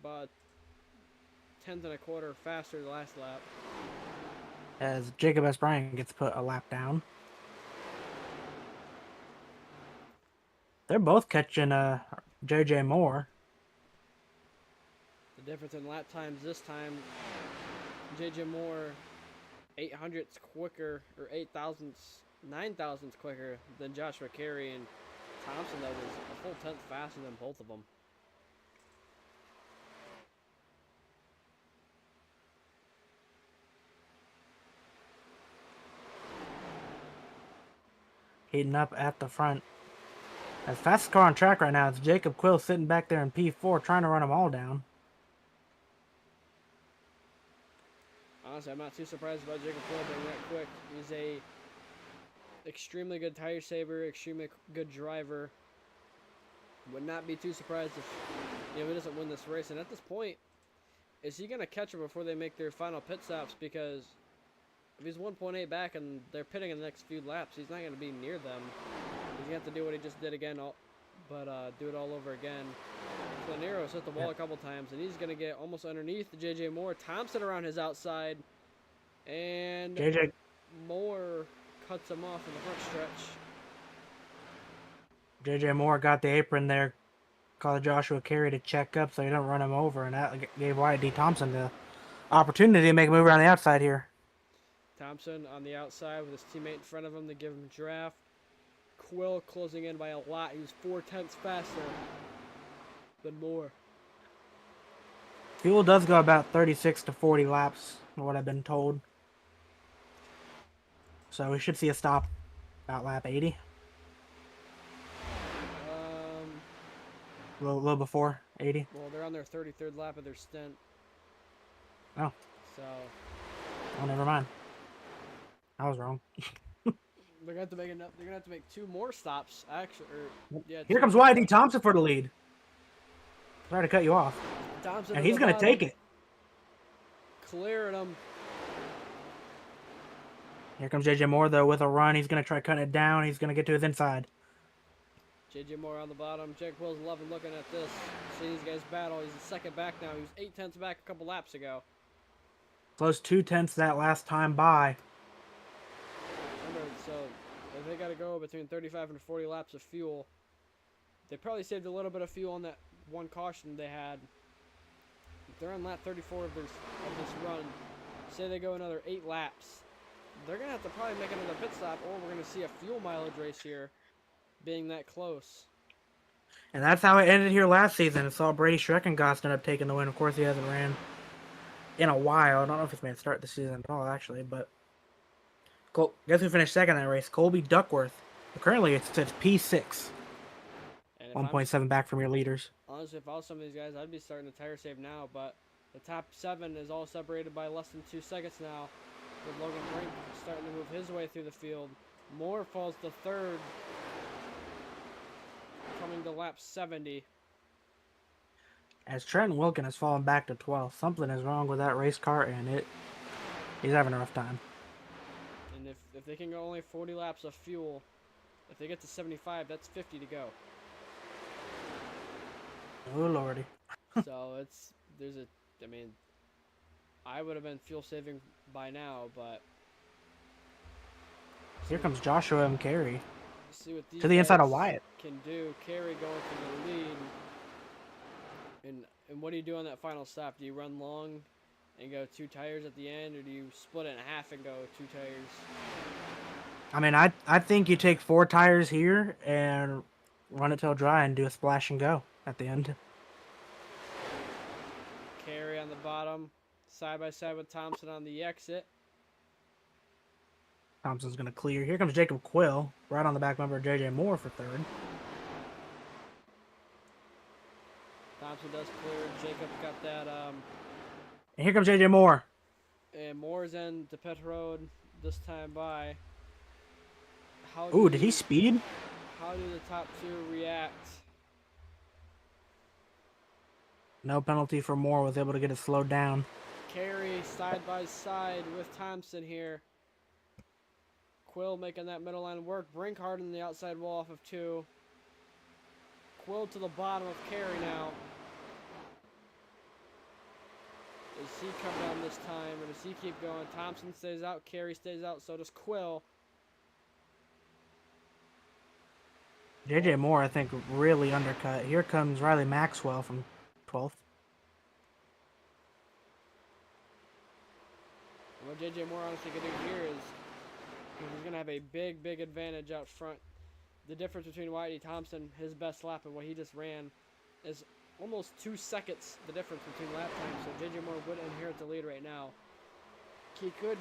about 1/10 faster the last lap. As Jacob S. Bryan gets put a lap down. They're both catching JJ Moore. The difference in lap times this time, JJ Moore 800ths quicker, or 8,000ths, 9,000ths quicker than Joshua Carey, and Thompson that was a full 10th faster than both of them. Heating up at the front. As fastest car on track right now is Jacob Quill sitting back there in P4 trying to run them all down. Honestly, I'm not too surprised about Jacob Quill being that quick. He's a extremely good tire saver, extremely good driver. Would not be too surprised if he doesn't win this race. And at this point, is he going to catch him before they make their final pit stops? Because if he's 1.8 back and they're pitting in the next few laps, he's not going to be near them. He's going to have to do what he just did again, but do it all over again. Clanero's hit the wall a couple times, and he's going to get almost underneath JJ Moore. Thompson around his outside, and JJ Moore cuts him off in the front stretch. JJ Moore got the apron there. Called Joshua Carey to check up so he don't run him over, and that gave Wyatt D. Thompson the opportunity to make a move around the outside here. Thompson on the outside with his teammate in front of him to give him a draft. Quill closing in by a lot. He was 4/10 faster than Moore. Fuel does go about 36 to 40 laps, from what I've been told. So we should see a stop about lap 80. A little before 80. Well, they're on their 33rd lap of their stint. Oh. So. Oh, never mind. I was wrong. They're gonna have to make enough. They're gonna have to make 2 more stops, actually. Yeah. Here comes Wyatt D. Thompson for the lead. Sorry to cut you off. Thompson and he's gonna take it. Clearing him. Here comes JJ Moore though with a run. He's gonna try cutting it down. He's gonna get to his inside. JJ Moore on the bottom. Jake Will's loving looking at this. Seeing these guys battle. He's the second back now. He was 8/10 back a couple laps ago. Close 2/10 that last time by. Remember, so if they got to go between 35 and 40 laps of fuel, they probably saved a little bit of fuel on that one caution they had. If they're on lap 34 of this run, say they go another 8 laps, they're going to have to probably make another pit stop, or we're going to see a fuel mileage race here being that close. And that's how it ended here last season. I saw Brady Schreckengost end up taking the win. Of course, he hasn't ran in a while. I don't know if he's made a start this season at all, actually, but Guess who finished second in that race? Colby Duckworth. Currently, it's P6. And if 1.7 back from your leaders. honestly, if I was some of these guys, I'd be starting to tire save now. But the top 7 is all separated by less than 2 seconds now, with Logan Brink starting to move his way through the field. Moore falls to 3rd, coming to lap 70. As Trenton Wilkin has fallen back to 12th. Something is wrong with that race car, and he's having a rough time. And if they can go only 40 laps of fuel, if they get to 75, that's 50 to go. Oh, lordy. So I would have been fuel saving by now, but Here comes Joshua M. Carey. see what these To the inside of guys Wyatt. can do. Carey going for the lead. And what do you do on that final stop? Do you run long and go 2 tires at the end, or do you split it in half and go 2 tires? I mean, I think you take 4 tires here and run it till dry and do a splash and go at the end. Carey on the bottom, side by side with Thompson on the exit. Thompson's going to clear. Here comes Jacob Quill, right on the back bumper of J.J. Moore for 3rd. Thompson does clear. Jacob's got that. And here comes J.J. Moore. And Moore's in the pit road this time by. Ooh, did he speed? How do the top 2 react? No penalty for Moore. Was able to get it slowed down. Carey side by side with Thompson here. Quill making that middle line work. Brink hard in the outside wall off of 2. Quill to the bottom of Carey now. Does he come down this time, or does he keep going? Thompson stays out, Carey stays out, so does Quill. J.J. Moore, I think, really undercut. Here comes Riley Maxwell from 12th. What J.J. Moore honestly could do here is he's going to have a big, big advantage out front. The difference between Whitey Thompson, his best lap, and what he just ran is almost 2 seconds, the difference between lap times. So J.J. Moore would inherit the lead right now. He could,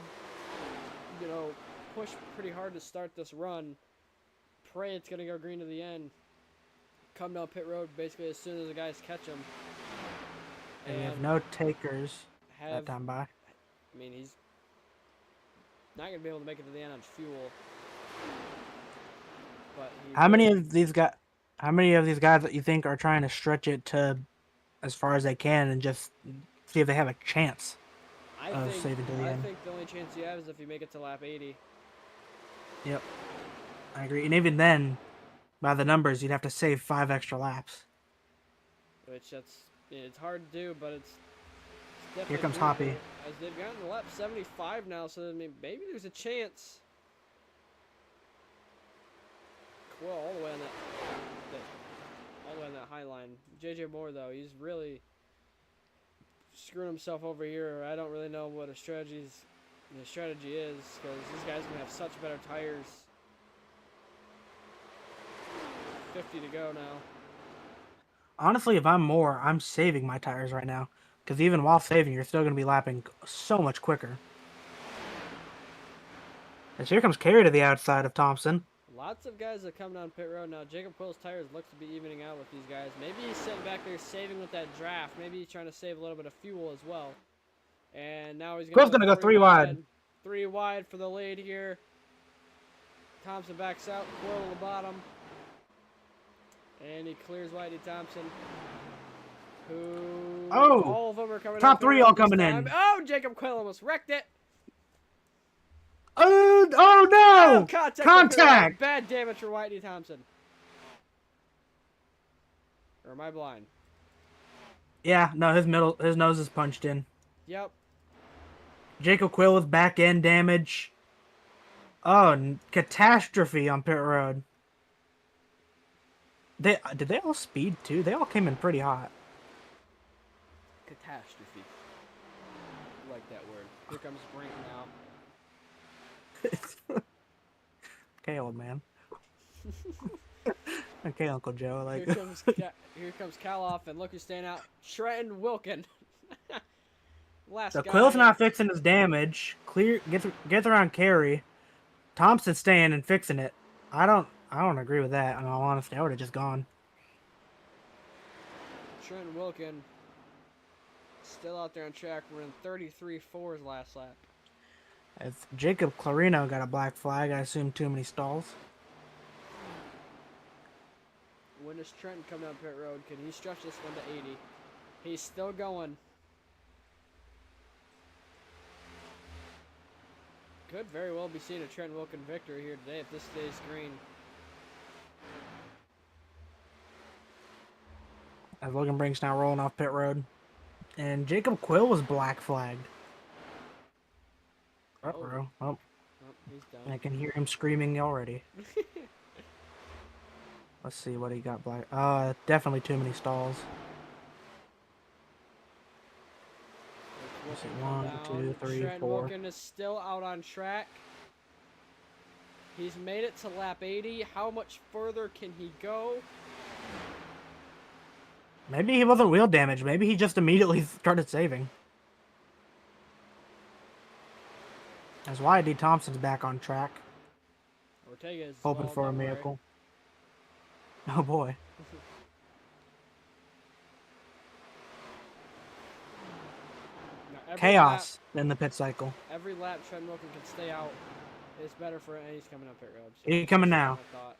push pretty hard to start this run. Pray it's going to go green to the end. Come down pit road basically as soon as the guys catch him. And we have no takers that time by. I mean, he's not going to be able to make it to the end on fuel. But how many of these guys that you think are trying to stretch it to as far as they can and just see if they have a chance of saving to the end? I think the only chance you have is if you make it to lap 80. Yep. I agree. And even then, by the numbers, you'd have to save 5 extra laps. Which it's hard to do, but it's definitely Here comes doable, Hoppy. As they've gotten to lap 75 now, so maybe there's a chance. Quill all the way on that high line. J.J. Moore though, he's really screwing himself over here. I don't really know what the strategy is, because these guys are gonna have such better tires. 50 to go now. Honestly, if I'm Moore, I'm saving my tires right now. Because even while saving, you're still going to be lapping so much quicker. And here comes Carey to the outside of Thompson. Lots of guys that come down pit road now. Jacob Quill's tires look to be evening out with these guys. Maybe he's sitting back there saving with that draft. Maybe he's trying to save a little bit of fuel as well. And now he's going to go 3 wide. 3 wide for the lead here. Thompson backs out. Quill on the bottom. And he clears Whitey Thompson. All of them are coming top 3 all coming in. Oh, Jacob Quill almost wrecked it. Oh no! Contact! Bad damage for Whitey Thompson. Or am I blind? Yeah, no, his nose is punched in. Yep. Jacob Quill with back end damage. Oh, catastrophe on pit road. Did they all speed too? They all came in pretty hot. Catastrophe. I like that word. Here comes Brink now. Okay, old man. Okay, Uncle Joe. Like here comes Kaloff, and look who's staying out. Trenton Wilkin. So Quill's not fixing his damage. Gets around Carey. Thompson's staying and fixing it. I don't agree with that. In all honesty, I would have just gone. Trent Wilkin still out there on track. We're in 33.4's last lap. If Jacob Clarino got a black flag, I assume too many stalls. When is Trenton coming down pit road? Can he stretch this one to 80? He's still going. Could very well be seeing a Trent Wilkin victory here today if this stays green. As Logan Brink's now rolling off pit road. And Jacob Quill was black flagged. Uh-oh. Oh, he's done. I can hear him screaming already. Let's see what he got black. Definitely too many stalls. Let's see, 1, 2, 3, Trent 4. Wilkin is still out on track. He's made it to lap 80. How much further can he go? Maybe he wasn't wheel damaged. Maybe he just immediately started saving. As Y.D. Thompson's back on track. Ortega is hoping for a miracle. Oh boy. Chaos in the pit cycle. Every lap Trent Wilkin can stay out. It's better for him. And he's coming up pit road. So he's coming now.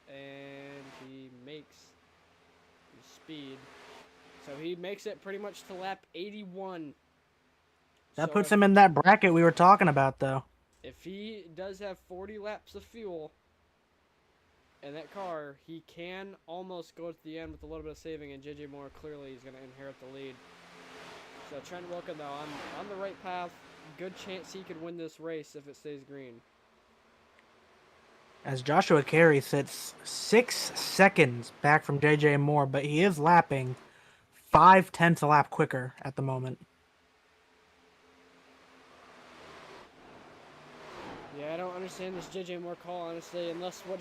And he makes speed. So he makes it pretty much to lap 81. That puts him in that bracket we were talking about, though. If he does have 40 laps of fuel in that car, he can almost go to the end with a little bit of saving, and JJ Moore clearly is going to inherit the lead. So Trent Wilkin, though, on the right path. Good chance he could win this race if it stays green. As Joshua Carey sits 6 seconds back from JJ Moore, but he is lapping 0.5 a lap quicker at the moment. Yeah, I don't understand this JJ Moore call, honestly, unless what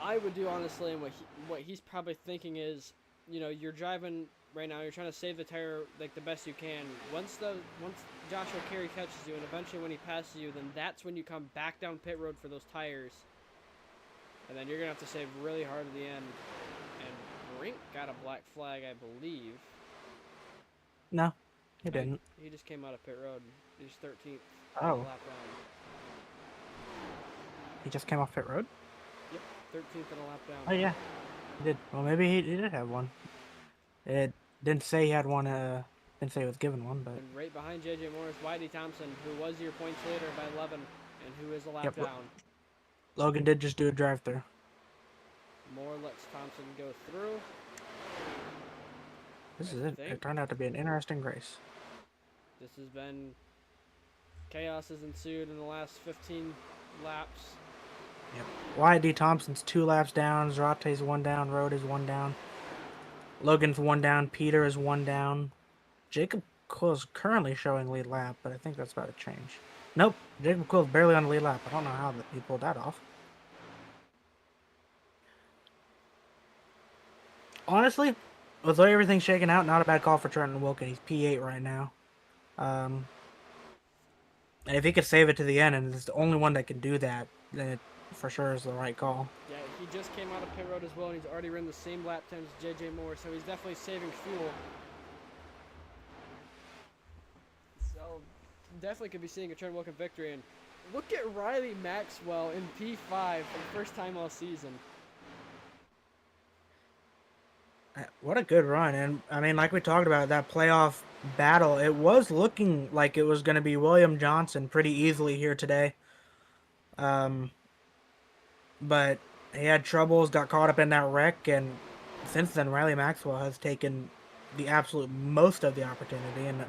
I would do, honestly, and what he's probably thinking is, you know, you're driving right now, you're trying to save the tire like the best you can. Once Joshua Carey catches you, and eventually when he passes you, then that's when you come back down pit road for those tires. And then you're going to have to save really hard at the end. And Brink got a black flag, I believe. No, he didn't. He just came out of pit road. He's 13th. Oh. Lap down. He just came off pit road? Yep, 13th and a lap down. Oh, yeah. He did. Well, maybe he did have one. It didn't say he had one, didn't say he was given one, but... And right behind JJ Moore is Y.D. Thompson, who was your points leader by 11, and who is a lap down. Logan did just do a drive-through. Moore lets Thompson go through. This is it. It turned out to be an interesting race. This has been... Chaos has ensued in the last 15 laps. Yep. Y.D. Thompson's 2 laps down. Zarate's 1 down. Road is 1 down. Logan's 1 down. Peter is 1 down. Jacob Quill's currently showing lead lap, but I think that's about to change. Nope. Jacob Quill's barely on the lead lap. I don't know how he pulled that off. Honestly, with everything shaken out, not a bad call for Trenton Wilkin. He's P8 right now. And if he could save it to the end, and it's the only one that can do that, then it for sure is the right call. Yeah, he just came out of pit road as well, and he's already run the same lap times as JJ Moore, so he's definitely saving fuel. So, definitely could be seeing a Trent Wilkin victory. And look at Riley Maxwell in P5 for the first time all season. What a good run. And, I mean, like we talked about, that playoff battle, it was looking like it was going to be William Johnson pretty easily here today. But he had troubles, got caught up in that wreck, and since then, Riley Maxwell has taken the absolute most of the opportunity and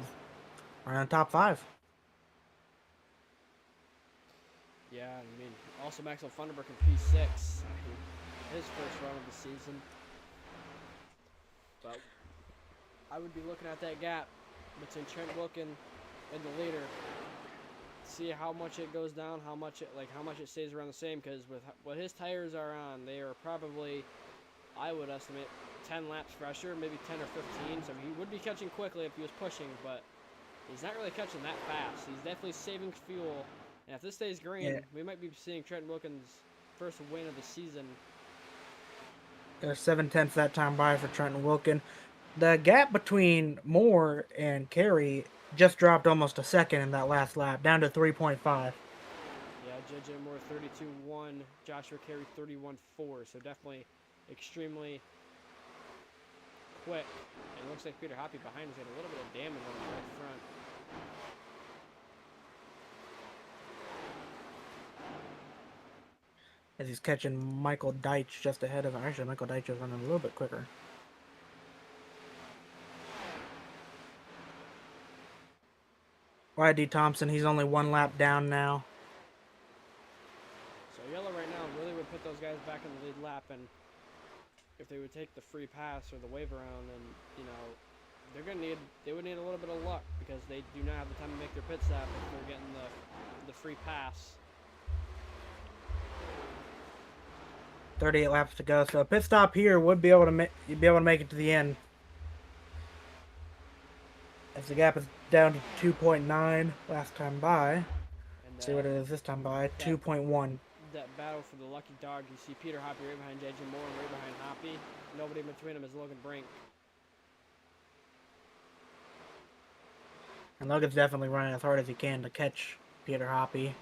are in the top 5. Yeah, I mean, also Maxwell Funderburk in P6, his first run of the season. But I would be looking at that gap between Trent Wilkin and the leader. See how much it goes down, how much it stays around the same, because with what his tires are on, they are probably, I would estimate, 10 laps fresher, maybe 10 or 15, so he would be catching quickly if he was pushing, but he's not really catching that fast. He's definitely saving fuel And if this stays green, Yeah. we might be seeing Trenton Wilkins' first win of the season. 7/10 that time by for Trenton Wilkin. The gap between Moore and Carey just dropped almost a second in that last lap, down to 3.5. Yeah, JJ Moore 32.1, Joshua Carey 31.4. So definitely extremely quick. And it looks like Peter Hoppy behind has got a little bit of damage on the right front. As he's catching Michael Deitch just ahead of him. Actually, Michael Deitch is running a little bit quicker. YD Thompson, he's only one lap down now. So yellow right now really would put those guys back in the lead lap, and if they would take the free pass or the wave around, then they would need a little bit of luck because they do not have the time to make their pit stop if they're getting the free pass. 38 laps to go, so a pit stop here would be able to make it to the end. As the gap is down to 2.9 last time by. And See what it is this time by 2.1. That battle for the lucky dog. You see Peter Hoppy right behind JJ Moore and right behind Hoppy. Nobody between them is Logan Brink. And Logan's definitely running as hard as he can to catch Peter Hoppy. And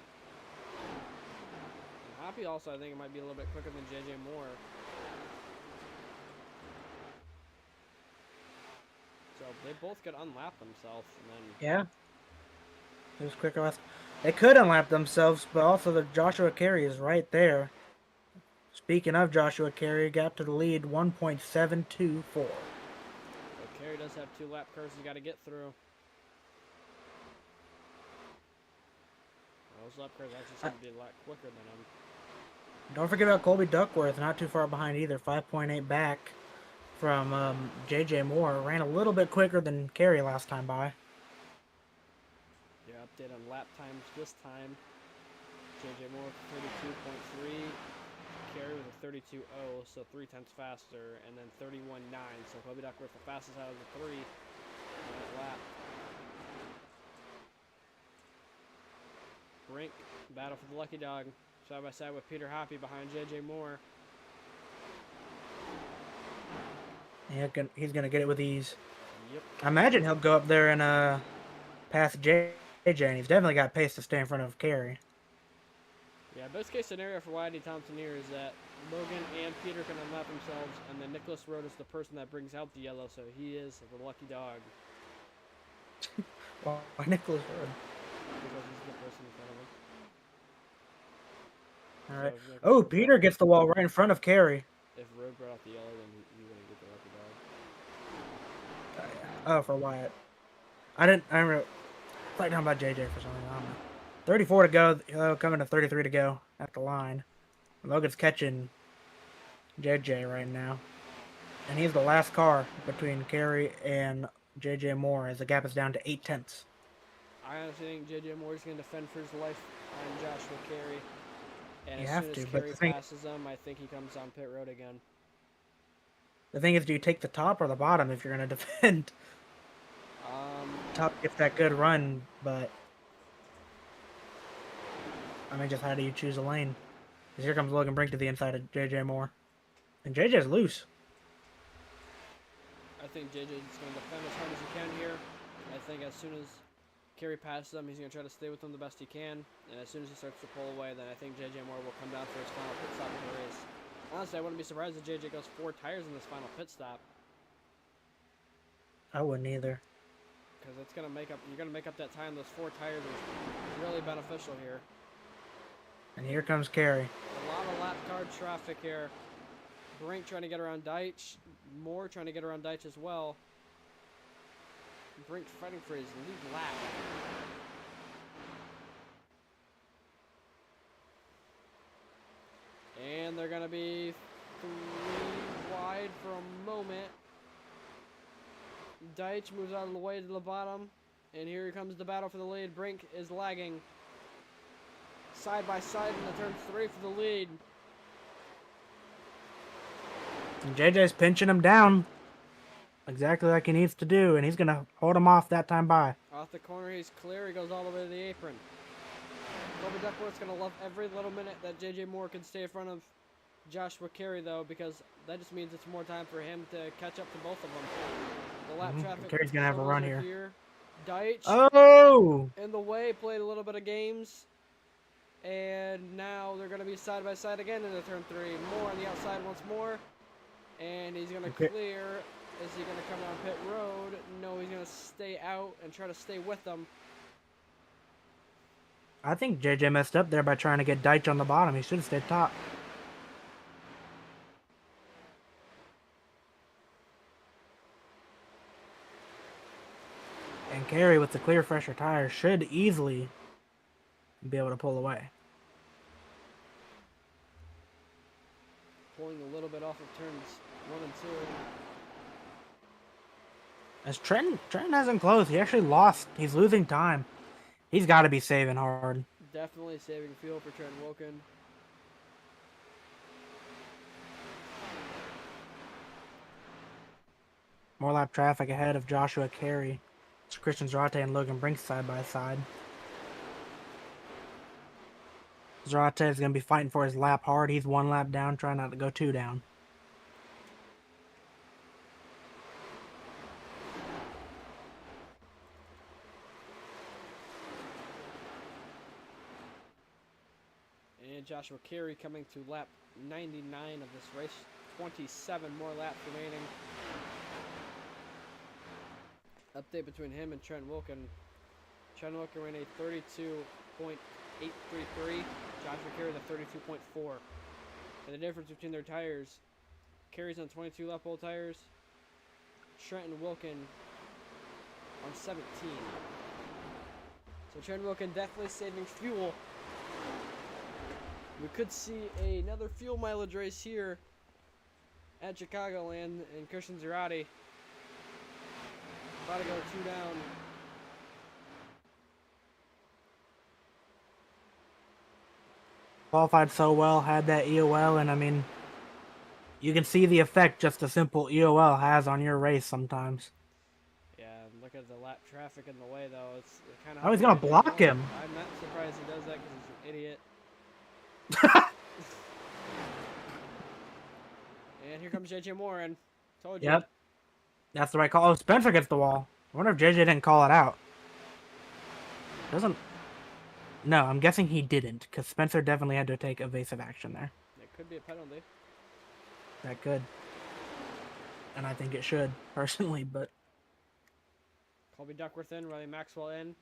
Hoppy also, I think it might be a little bit quicker than JJ Moore. So they both could unlap themselves, and then Yeah. It was quicker last. They could unlap themselves, but also the Joshua Carey is right there. Speaking of Joshua Carey, gap to the lead 1.724. but Carey does have 2 lap curves he's got to get through. Those lap curves actually seem to be a lot quicker than him. Don't forget about Colby Duckworth, not too far behind either, 5.8 back from JJ Moore. Ran a little bit quicker than Carey last time by. Yeah, update on lap times this time. JJ Moore 32.3, Carey with a 32.0, so 0.3 faster, and then 31.9. So Colby Duckworth the fastest out of the 3 on that lap. Brink, battle for the lucky dog, side by side with Peter Hoppy behind JJ Moore. Yeah, he's going to get it with ease. Yep. I imagine he'll go up there and pass JJ, and he's definitely got pace to stay in front of Carey. Yeah, best case scenario for YD Thompson here is that Logan and Peter can unlap themselves, and then Nicholas Road is the person that brings out the yellow, so he is the lucky dog. Why Nicholas Road? Because he's the person in front of him. All right. So Oh, Peter gets the wall right in front of Carey. If Road brought out the yellow, then he wouldn't get the lucky dog. Oh, for Wyatt. I remember talking about JJ for something. I don't know. 34 to go. Coming to 33 to go at the line. Logan's catching JJ right now. And he's the last car between Carey and JJ Moore as the gap is down to 0.8. I honestly think JJ Moore is going to defend for his life on Joshua Carey. And You as have soon to, as but Carey the thing- passes him, I think he comes on pit road again. The thing is, do you take the top or the bottom if you're going to defend? Top gets that good run, but I mean, just how do you choose a lane? Because here comes Logan Brink to the inside of JJ Moore. And JJ's loose. I think JJ is going to defend as hard as he can here. I think as soon as Carey passes him, he's going to try to stay with him the best he can. And as soon as he starts to pull away, then I think JJ Moore will come down for his final pit stop of the race. Honestly, I wouldn't be surprised if JJ goes 4 tires in this final pit stop. I wouldn't either. Because it's going to make up, you're going to make up that time. Those 4 tires is really beneficial here. And here comes Carey. A lot of lap car traffic here. Brink trying to get around Deitch. Moore trying to get around Deitch as well. Brink fighting for his lead lap. And they're going to be 3 wide for a moment. Deitch moves out of the way to the bottom. And here comes the battle for the lead. Brink is lagging. Side by side in the turn 3 for the lead. And JJ's pinching him down. Exactly like he needs to do. And he's going to hold him off that time by. Off the corner, he's clear. He goes all the way to the apron. Kobe Colby Duckworth's going to love every little minute that J.J. Moore can stay in front of Joshua Carey, though, because that just means it's more time for him to catch up to both of them. The lap traffic Carey's going to have a run here. Deitch Oh! in the way, played a little bit of games. And now they're going to be side by side again into turn 3. Moore on the outside once more. And he's going to clear. Is he going to come down pit road? No, he's going to stay out and try to stay with them. I think JJ messed up there by trying to get Deitch on the bottom. He should have stayed top. And Carey with the clear, fresher tires should easily be able to pull away. Pulling a little bit off of turns 1 and 2. As Trenton hasn't closed. He actually lost. He's losing time. He's got to be saving hard. Definitely saving fuel for Trent Wilkin. More lap traffic ahead of Joshua Carey. It's Christian Zarate and Logan Brink side by side. Zarate is going to be fighting for his lap hard. He's 1 lap down, trying not to go 2 down. And Joshua Carey coming to lap 99 of this race. 27 more laps remaining. Update between him and Trent Wilkin. Trent Wilkin ran a 32.833. Joshua Carey a 32.4. And the difference between their tires, Carey's on 22 lap old tires. Trent Wilkin on 17. So Trent Wilkin definitely saving fuel. We could see another fuel mileage race here at Chicagoland, and Christian Zarate about to go 2 down. Qualified so well, had that EOL, and I mean, you can see the effect just a simple EOL has on your race sometimes. Yeah, look at the lap traffic in the way, though. It's kind of. Oh, he's gonna block him. I'm not surprised he does that because he's an idiot. And here comes JJ Moore, and told you. Yep. That's the right call. Oh, Spencer gets the wall. I wonder if JJ didn't call it out. Doesn't. No, I'm guessing he didn't, because Spencer definitely had to take evasive action there. It could be a penalty. That could. And I think it should, personally, but. Colby Duckworth in, Riley Maxwell in.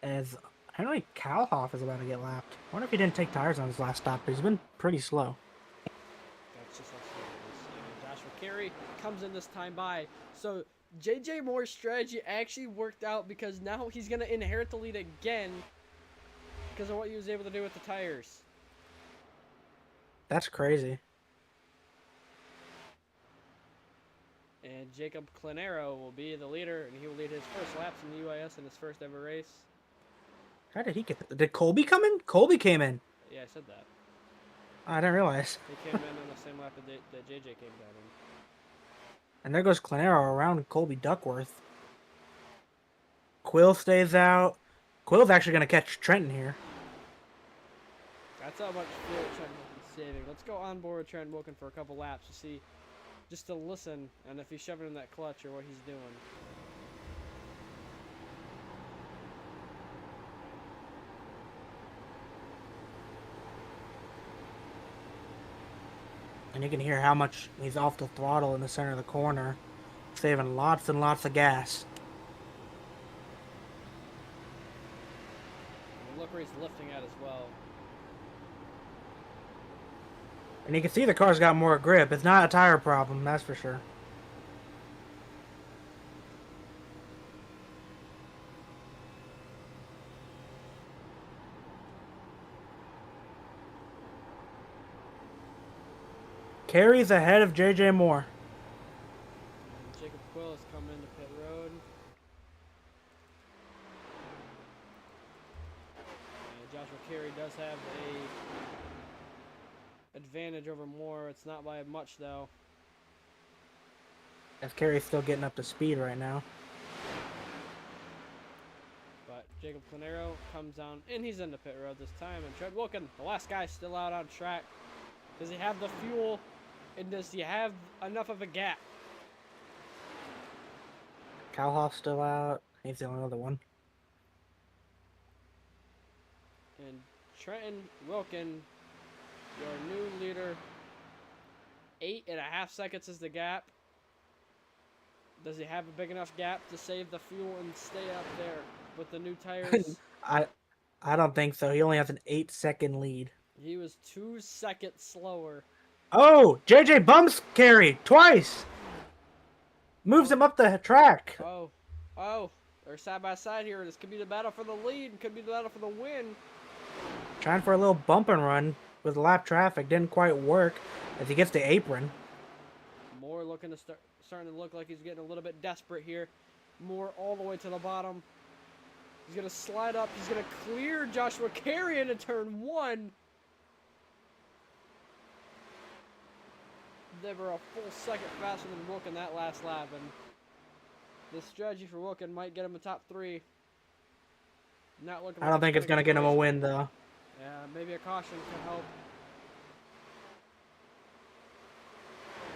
As Henry Kalhoff is about to get lapped. I wonder if he didn't take tires on his last stop, but he's been pretty slow. That's just how slow it is. And Joshua Carey comes in this time by. So JJ Moore's strategy actually worked out because now he's going to inherit the lead again because of what he was able to do with the tires. That's crazy. And Jacob Clenero will be the leader, and he will lead his first laps in the UIS in his first ever race. How did he get that? Did Colby come in? Colby came in. Yeah, I said that. I didn't realize. He came in on the same lap that JJ came down in. And there goes Clenero around Colby Duckworth. Quill stays out. Quill's actually going to catch Trenton here. That's how much fuel Trent Wilkin's saving. Let's go on board Trent Wilkin for a couple laps to see, just to listen, and if he's shoving in that clutch or what he's doing. And you can hear how much he's off the throttle in the center of the corner, saving lots and lots of gas. And look where he's lifting at as well. And you can see the car's got more grip. It's not a tire problem, that's for sure. Carey's ahead of JJ Moore. And Jacob Quill has come into pit road. And Joshua Carey does have a advantage over Moore. It's not by much though. As Carey's still getting up to speed right now. But Jacob Planero comes down, and he's in the pit road this time. And Tread Wilkin, the last guy still out on track. Does he have the fuel, and does he have enough of a gap? Calhoff's still out. He's the only other one. And Trenton Wilkin, your new leader, 8.5 seconds is the gap. Does he have a big enough gap to save the fuel and stay up there with the new tires? I don't think so. He only has an 8-second lead. He was 2 seconds slower. Oh, JJ bumps Carey twice. Moves him up the track. Oh, they're side by side here. This could be the battle for the lead. Could be the battle for the win. Trying for a little bump and run with lap traffic. Didn't quite work as he gets the apron. Moore looking to starting to look like he's getting a little bit desperate here. Moore all the way to the bottom. He's going to slide up. He's going to clear Joshua Carey into turn 1. They were a full second faster than Wilkin that last lap, and the strategy for Wilkin might get him a top 3. Not looking. I don't think it's gonna get him a win though. Yeah, maybe a caution could help.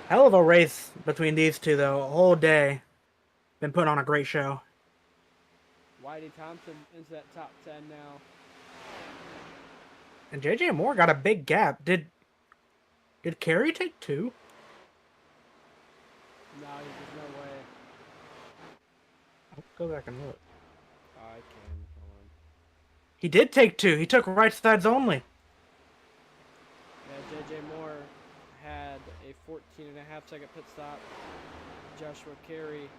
Hell of a race between these two though. A whole day. Been putting on a great show. Whitey Thompson into that top 10 now. And JJ Moore got a big gap. Did Carey take 2? No, there's no way. I'll go back and look. I can. Hold on. He did take 2. He took right sides only. Yeah, JJ Moore had a 14.5-second pit stop. Joshua Carey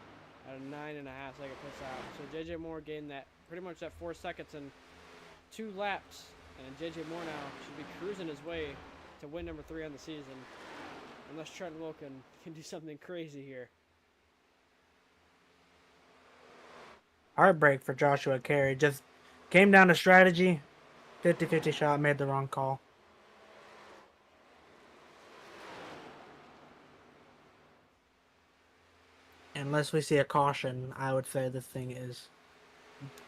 had a 9.5-second pit stop. So JJ Moore gained that pretty much that 4 seconds in 2 laps. And JJ Moore now should be cruising his way to win number 3 on the season. Unless Trent Wilkin can do something crazy here. Heartbreak for Joshua Carey. Just came down to strategy. 50-50 shot. Made the wrong call. Unless we see a caution, I would say this thing is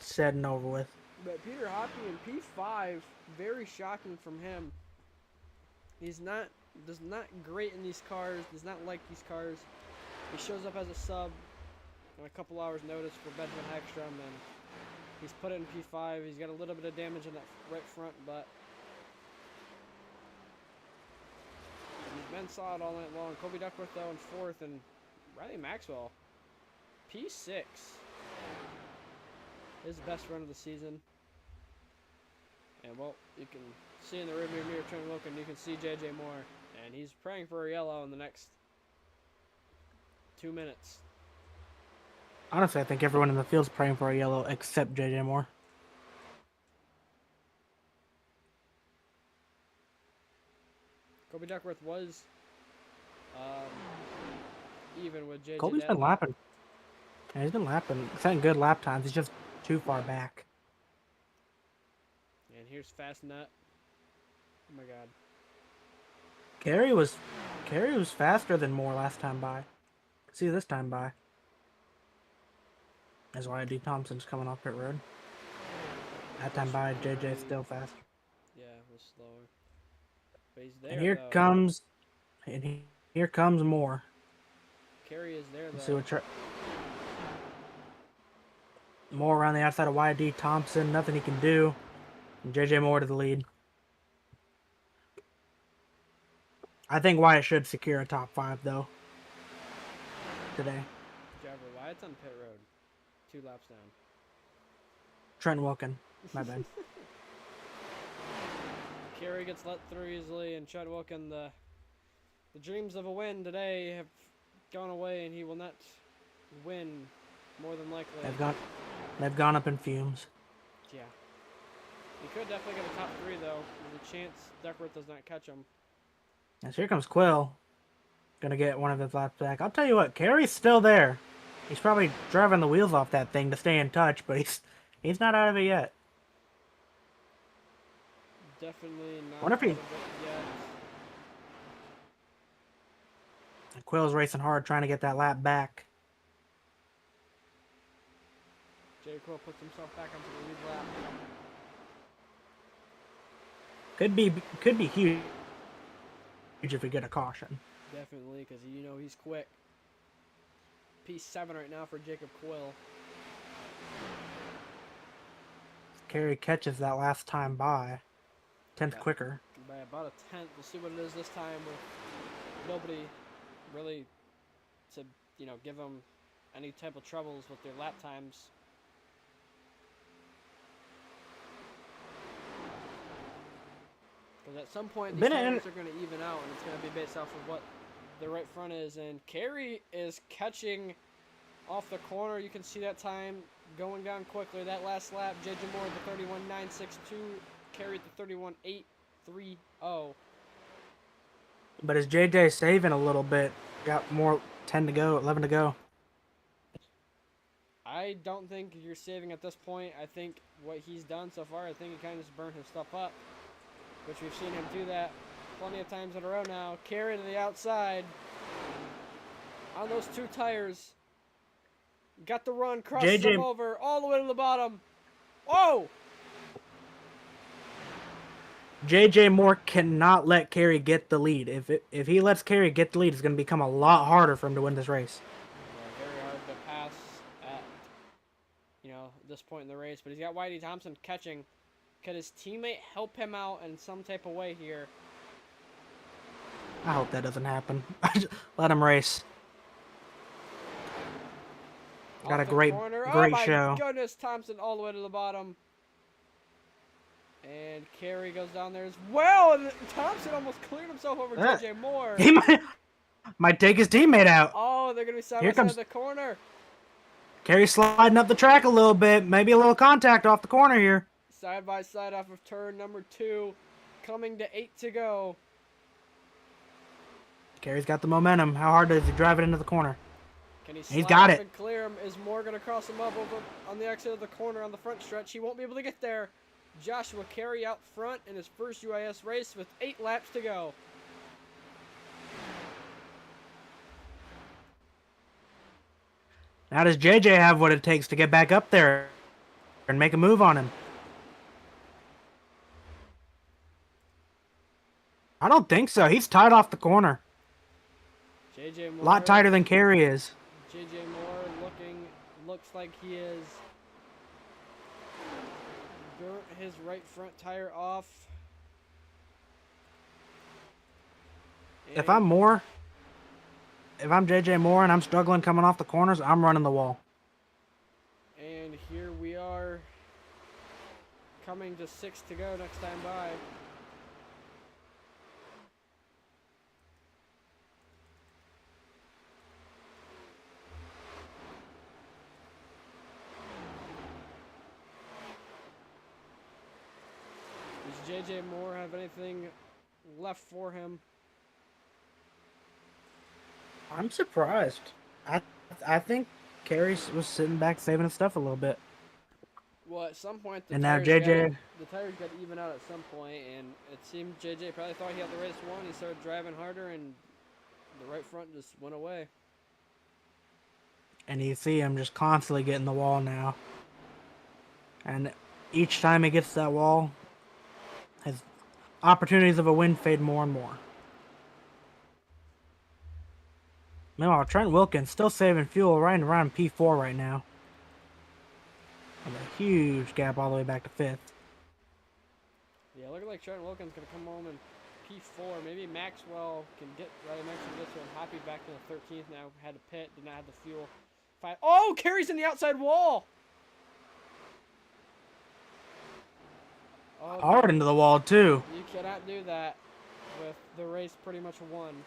said and over with. But Peter Hoppy in P5, very shocking from him. He's not great in these cars, does not like these cars. He shows up as a sub on a couple hours notice for Benjamin Hagstrom, and he's put it in P5. He's got a little bit of damage in that right front, but he's been solid all night long. Kobe Duckworth though in 4th, and Riley Maxwell, P6. His best run of the season. And well, you can see in the rearview mirror Trent Wilkin, you can see JJ Moore, and he's praying for a yellow in the next 2 minutes. Honestly, I think everyone in the field's praying for a yellow except JJ Moore. Kobe Duckworth was even with JJ. Kobe's been lapping. Yeah, he's been lapping. Setting good lap times. He's just too far back. And here's Fast Nut. Oh my god. Carey was faster than Moore last time by. See this time by. That's why D. Thompson's coming off pit road. That time by, JJ's still faster. Yeah, it was slower. But he's there. And here though. here comes Moore. Carey is there though. Let's see what Moore around the outside of YD Thompson. Nothing he can do. And JJ Moore to the lead. I think Wyatt should secure a top 5 though. Today. Jabber, Wyatt's on pit road. 2 laps down. Trent Wilkin. My bad. Carey gets let through easily, and Trent Wilkin, the dreams of a win today have gone away, and he will not win more than likely. They've gone up in fumes. Yeah. He could definitely get a top 3 though. There's a chance Duckworth does not catch him. Yes, here comes Quill. Gonna get one of his laps back. I'll tell you what, Carey's still there. He's probably driving the wheels off that thing to stay in touch, but he's not out of it yet. Definitely not Wonder if he... out of it yet. Quill's racing hard, trying to get that lap back. JJ Kerry Quill puts himself back onto the lead lap. Could be huge if we get a caution. Definitely, because you know he's quick. P7 right now for Jacob Quill. Kerry catches that last time by 10th quicker. By about a 10th. We'll see what it is this time with nobody really to, you know, give them any type of troubles with their lap times. Because at some point these tires are going to even out, and it's going to be based off of what the right front is. And Kerry is catching off the corner. You can see that time going down quickly. That last lap, JJ Moore the 31.962, Kerry the 31.830. But as JJ saving a little bit, got more 10 to go, 11 to go. I don't think you're saving at this point. I think what he's done so far, I think he kind of just burned his stuff up, which we've seen him do that plenty of times in a row now. Kerry to the outside on those two tires. Got the run, crosses him over all the way to the bottom. Whoa! JJ Moore cannot let Kerry get the lead. If he lets Kerry get the lead, it's going to become a lot harder for him to win this race. Yeah, very hard to pass at, you know, this point in the race. But he's got Whitey Thompson catching. Could his teammate help him out in some type of way here? I hope that doesn't happen. Let him race. Got a great show. Oh my goodness, Thompson all the way to the bottom. And Kerry goes down there as well. And Thompson almost cleared himself over JJ Moore. He might take his teammate out. Oh, they're going to be side by side of the corner. Kerry sliding up the track a little bit. Maybe a little contact off the corner here. Side by side off of turn number 2. Coming to 8 to go. Kerry's got the momentum. How hard does he drive it into the corner? Can he He's got it. And clear him? Is Moore going to cross him up over on the exit of the corner on the front stretch? He won't be able to get there. Joshua Kerry out front in his first UIS race with 8 laps to go. Now does JJ have what it takes to get back up there and make a move on him? I don't think so. He's tied off the corner. JJ Moore, a lot tighter than Kerry is. JJ Moore looks like he is burnt his right front tire off. And If I'm JJ Moore and I'm struggling coming off the corners, I'm running the wall. And here we are coming to 6 to go next time by. Does JJ Moore have anything left for him? I'm surprised. I think Kerry was sitting back saving his stuff a little bit. Well, at some point, the And now tires JJ got even out at some point, and it seemed JJ probably thought he had the race won. He started driving harder, and the right front just went away. And you see him just constantly getting the wall now. And each time he gets that wall, his opportunities of a win fade more and more. Meanwhile, Trent Wilkins still saving fuel right around P4 right now. And a huge gap all the way back to 5th. Yeah, looking like Trent Wilkins going to come home in P4. Maybe Maxwell can get, rather Maxwell gets one. Hoppy back to the 13th now. Had a pit, did not have the fuel. Oh, Kerry's in the outside wall! Oh, hard into the wall, too. You cannot do that with the race pretty much won.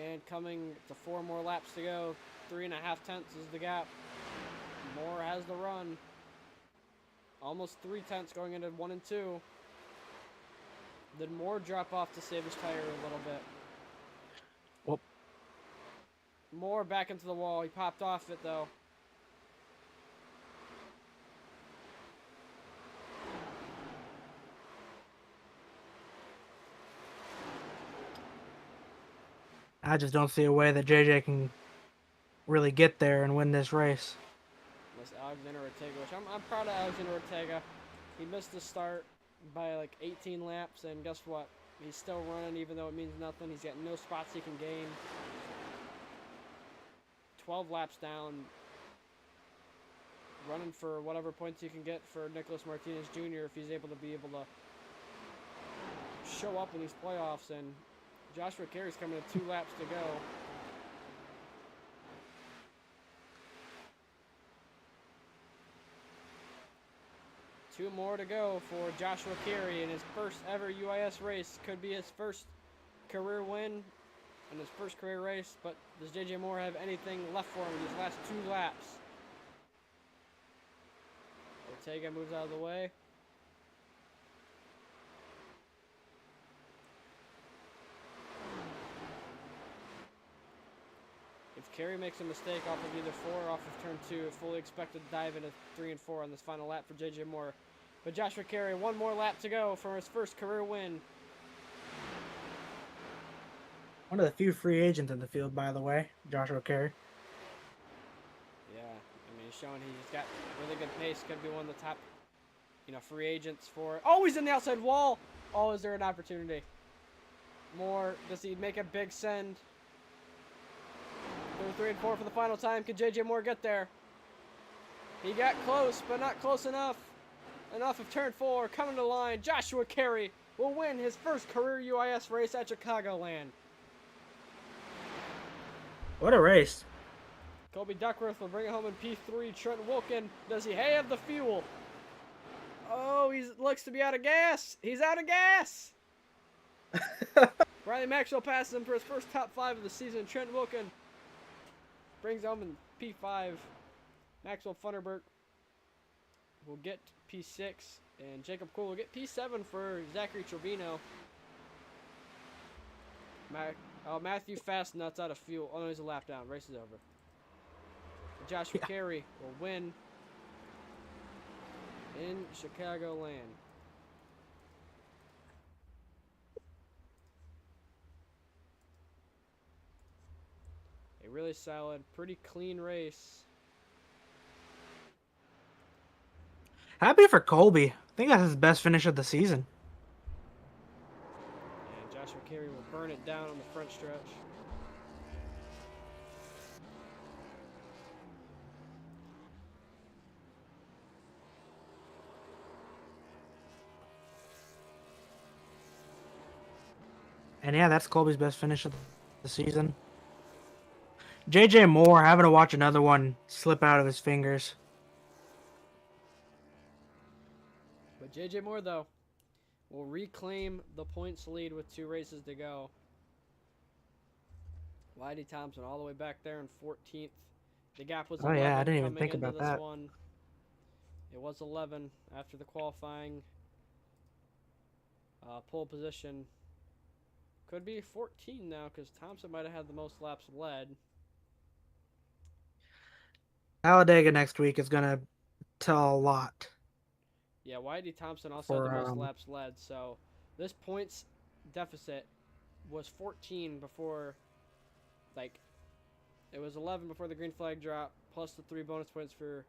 And coming to 4 more laps to go. 3.5 tenths is the gap. Moore has the run. Almost 3 tenths going into 1 and 2. Did Moore drop off to save his tire a little bit? Well, Moore back into the wall. He popped off it though. I just don't see a way that JJ can really get there and win this race. Unless Alexander Ortega, which I'm proud of Alexander Ortega. He missed the start by like 18 laps, and guess what? He's still running even though it means nothing. He's got no spots he can gain. 12 laps down, running for whatever points you can get for Nicholas Martinez Jr. if he's able to show up in these playoffs. And Joshua Carey's coming to 2 laps to go. Two more to go for Joshua Carey in his first ever UIS race. Could be his first career win in his first career race, but does JJ Moore have anything left for him in these last 2 laps? Ortega moves out of the way. If Carey makes a mistake off of either 4 or off of turn 2, fully expected to dive into 3 and 4 on this final lap for JJ Moore. But Joshua Carey, 1 more lap to go for his first career win. One of the few free agents in the field, by the way, Joshua Carey. Yeah, I mean, he's showing he's got really good pace. Could be one of the top, free agents for. Oh, he's in the outside wall. Oh, is there an opportunity? Moore, does he make a big send? Through 3 and 4 for the final time. Could JJ Moore get there? He got close, but not close enough. Enough of turn 4. Coming to the line. Joshua Carey will win his first career UIS race at Chicagoland. What a race. Colby Duckworth will bring it home in P3. Trent Wilkin, does he have the fuel? Oh, he looks to be out of gas. He's out of gas. Riley Maxwell passes him for his first top 5 of the season. Trent Wilkin brings home in P5. Maxwell Funderburk will get P6. And Jacob Cool will get P7 for Zachary Trevino. Matthew Fastnuts out of fuel. Oh, no, he's a lap down. Race is over. Joshua Carey will win in Chicagoland. A really solid, pretty clean race. Happy for Colby. I think that's his best finish of the season. And Joshua Carey will burn it down on the front stretch. And yeah, that's Colby's best finish of the season. JJ Moore having to watch another one slip out of his fingers. But JJ Moore, though, will reclaim the points lead with 2 races to go. Whitey Thompson all the way back there in 14th. The gap was 11 I didn't even coming think into about this that. one. It was 11 after the qualifying pole position. Could be 14 now because Thompson might have had the most laps led. Talladega next week is going to tell a lot. Yeah, Whitey Thompson also had the most laps led. So this points deficit was 14 before, it was 11 before the green flag drop, plus the 3 bonus points for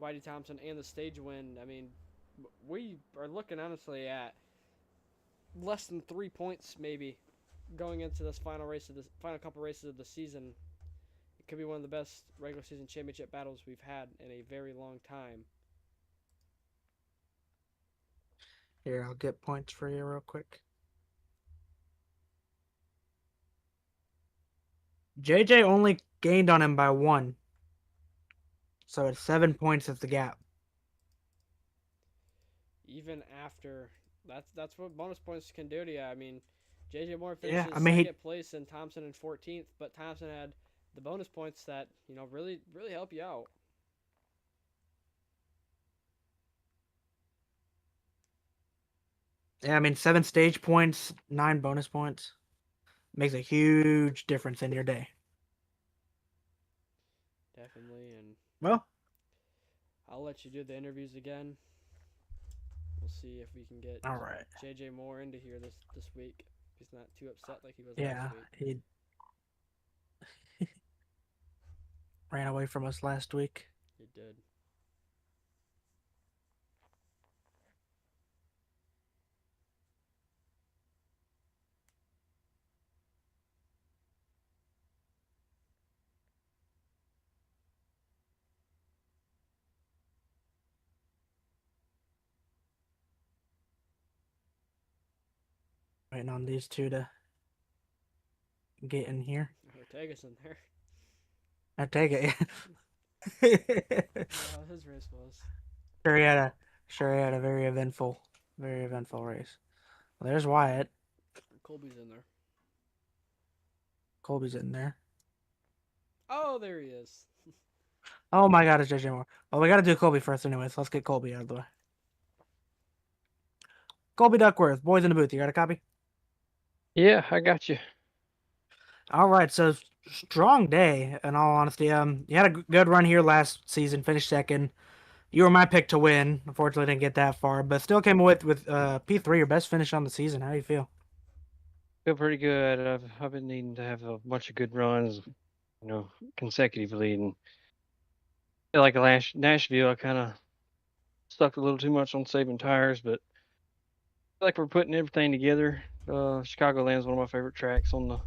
Whitey Thompson and the stage win. I mean, we are looking honestly at less than 3 points maybe going into this final couple races of the season. It could be one of the best regular season championship battles we've had in a very long time. Here, I'll get points for you real quick. JJ only gained on him by 1. So it's 7 points is the gap. Even after that's what bonus points can do to you. I mean, JJ Moore finishes second place and Thompson in 14th, but Thompson had the bonus points that, really, really help you out. Yeah, I mean, 7 stage points, 9 bonus points. Makes a huge difference in your day. Definitely, and well, I'll let you do the interviews again. We'll see if we can get all right. JJ Moore into here this week. He's not too upset like he was last week. ran away from us last week. It did. Waiting on these two to get in here. Ortega's in there. I take it. How his race was. Sure he had a very eventful race. Well, there's Wyatt. Colby's in there. Colby's in there. Oh, there he is. Oh my God, it's JJ Moore. Well, we got to do Colby first, anyways. Let's get Colby out of the way. Colby Duckworth, boys in the booth. You got a copy? Yeah, I got you. All right, so strong day. In all honesty, you had a good run here last season. Finished second. You were my pick to win. Unfortunately, didn't get that far, but still came with P3, your best finish on the season. How do you feel? Feel pretty good. I've been needing to have a bunch of good runs, consecutively, and feel like last Nashville, I kind of stuck a little too much on saving tires, but I feel like we're putting everything together. Chicagoland's one of my favorite tracks on the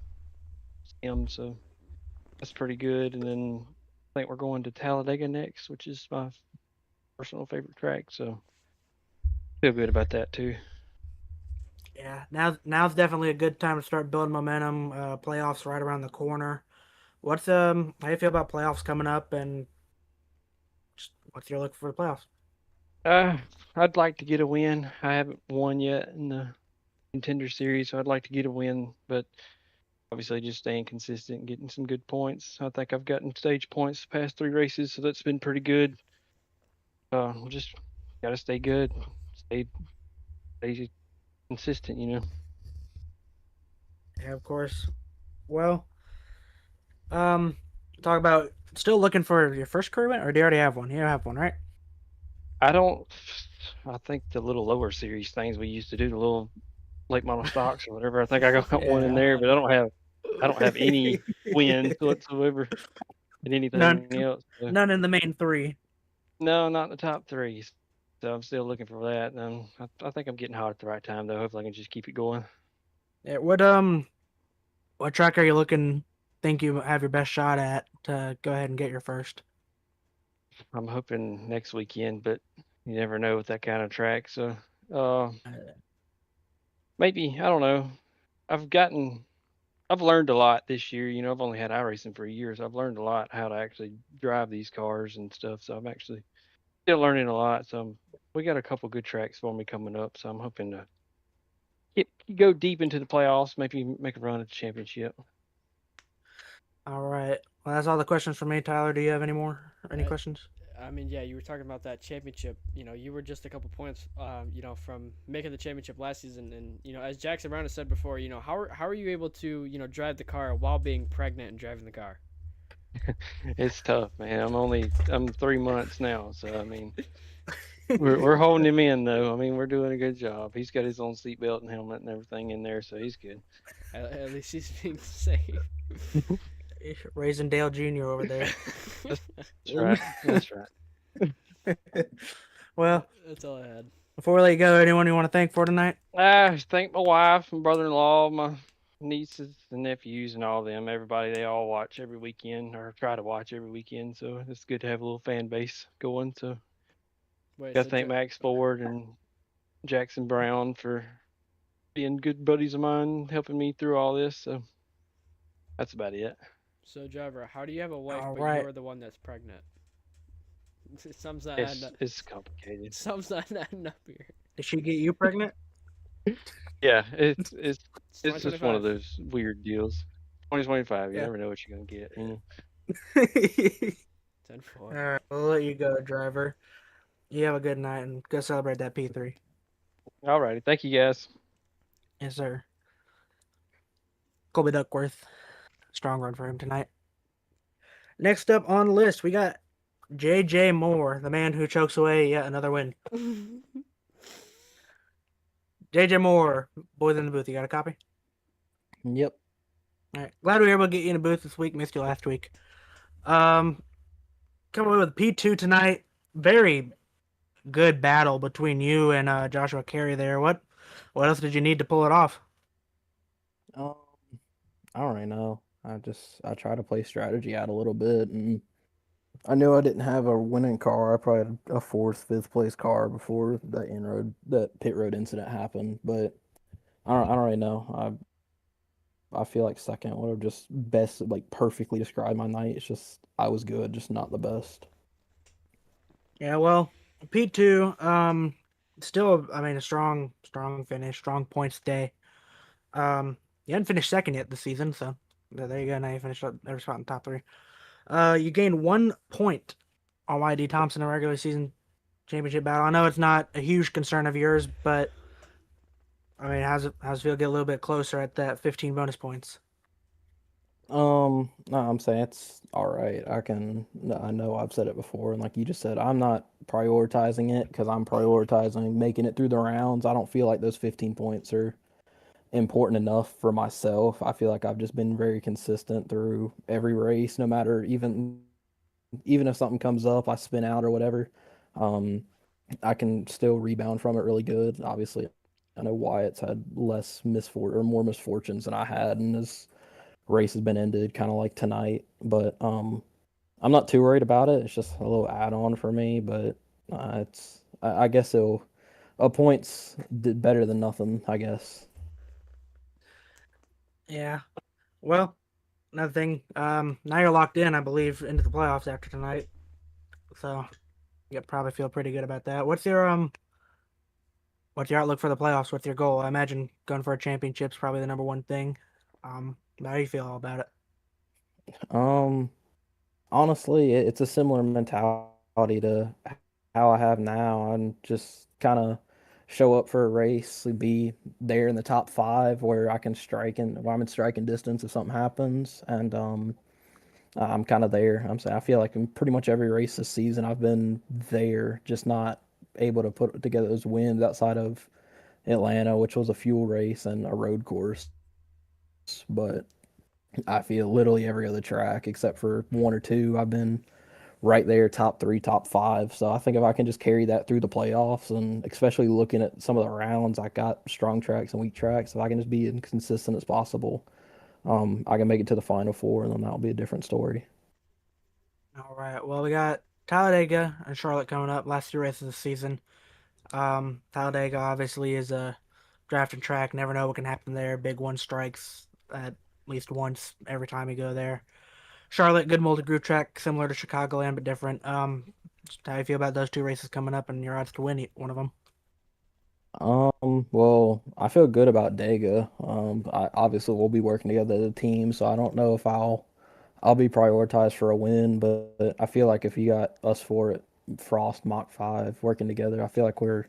sim, so that's pretty good. And then I think we're going to Talladega next, which is my personal favorite track, so feel good about that too. Yeah, now's definitely a good time to start building momentum. Playoffs right around the corner. How do you feel about playoffs coming up, and what's your look for the playoffs? I'd like to get a win. I haven't won yet in the Contender Series, so I'd like to get a win, but obviously just staying consistent and getting some good points. I think I've gotten stage points the past 3 races, so that's been pretty good. We just got to stay good, stay consistent, Yeah, of course. Well, talk about still looking for your first career win, or do you already have one? You have one, right? I don't. I think the little lower series things we used to do, the little late model stocks or whatever. I think I got one in Yeah. there, but I don't have any wins whatsoever in None, anything else. So. none in the main three. No, not in the top three. So I'm still looking for that. And I think I'm getting hot at the right time, though. Hopefully, I can just keep it going. Yeah, what track are you looking? Think you have your best shot at to go ahead and get your first? I'm hoping next weekend, but you never know with that kind of track. So maybe, I don't know. I've learned a lot this year. I've only had iRacing for a year, so I've learned a lot how to actually drive these cars and stuff. So I'm actually still learning a lot. So we got a couple good tracks for me coming up. So I'm hoping to go deep into the playoffs, maybe make a run at the championship. All right. Well, that's all the questions for me, Tyler. Do you have any more? Any I, questions? I mean, yeah, you were talking about that championship. You were just a couple points, from making the championship last season. And as Jackson Brown has said before, how are you able to, drive the car while being pregnant and driving the car? It's tough, man. I'm 3 months now, so I mean, we're holding him in though. I mean, we're doing a good job. He's got his own seatbelt and helmet and everything in there, so he's good. At least he's being safe. Raising Dale Jr. over there. That's right. That's right. Well, that's all I had. Before we let you go, anyone you want to thank for tonight? Thank my wife and brother-in-law, my nieces and nephews, and all of them. Everybody, they all watch every weekend or try to watch every weekend. So it's good to have a little fan base going. So Wait, got to thank Max Ford and Jackson Brown for being good buddies of mine, helping me through all this. So that's about it. So, driver, how do you have a wife, All but right. you're the one that's pregnant? Something's not It's complicated. Something's not adding up here. Did she get you pregnant? Yeah, it's just one of 2025. those weird deals. 2025, you Yeah. never know what you're gonna get. 10-4. All right, we'll let you go, driver. You have a good night and go celebrate that P3. All righty, thank you guys. Yes, sir. Colby Duckworth. Strong run for him tonight. Next up on the list, we got JJ Moore, the man who chokes away yet another win. JJ Moore, boys in the booth. You got a copy? Yep. All right. Glad we were able to get you in the booth this week. Missed you last week. coming away with P2 tonight. Very good battle between you and Joshua Carey there. What else did you need to pull it off? Um, I don't really know. I try to play strategy out a little bit, and I knew I didn't have a winning car. I probably had a fourth, fifth place car before that pit road incident happened. But I don't really know. I feel like second would have just best like perfectly described my night. It's just I was good, just not the best. Yeah, well, P2, still, I mean, a strong finish, strong points day. You hadn't finished second yet this season, so there you go. Now you finished up every spot in the top three. You gained 1 point on YD Thompson in a regular season championship battle. I know it's not a huge concern of yours, but I mean, how's it feel to get a little bit closer at that 15 bonus points? No, I'm saying it's all right. I know I've said it before, and like you just said, I'm not prioritizing it because I'm prioritizing making it through the rounds. I don't feel like those 15 points are important enough for myself. I feel like I've just been very consistent through every race, no matter even if something comes up, I spin out or whatever. Um, I can still rebound from it really good. Obviously, I know Wyatt's had less misfortune or more misfortunes than I had, and his race has been ended kind of like tonight. But I'm not too worried about it. It's just a little add-on for me, but I guess it'll a point's better than nothing, I guess. Yeah. Well, another thing. Now you're locked in, I believe, into the playoffs after tonight. So you probably feel pretty good about that. What's your outlook for the playoffs? What's your goal? I imagine going for a championship's probably the number one thing. How do you feel all about it? Um, Honestly, it's a similar mentality to how I have now. I'm just kind of show up for a race, be there in the top five where I can where I'm in striking distance if something happens, and I'm kind of there. I'm saying I feel like in pretty much every race this season I've been there, just not able to put together those wins outside of Atlanta, which was a fuel race and a road course. But I feel literally every other track except for one or two, I've been right there, top three, top five. So I think if I can just carry that through the playoffs, and especially looking at some of the rounds, I got strong tracks and weak tracks. If I can just be as consistent as possible, I can make it to the final four, and then that'll be a different story. All right. Well, we got Talladega and Charlotte coming up. Last two races of the season. Talladega obviously is a drafting track. Never know what can happen there. Big one strikes at least once every time you go there. Charlotte, good multi-group track, similar to Chicagoland but different. How do you feel about those two races coming up and your odds to win one of them? Well, I feel good about Dega. I obviously we'll be working together as a team, so I don't know if I'll be prioritized for a win, but I feel like if you got us four at Frost Mach 5 working together, I feel like we're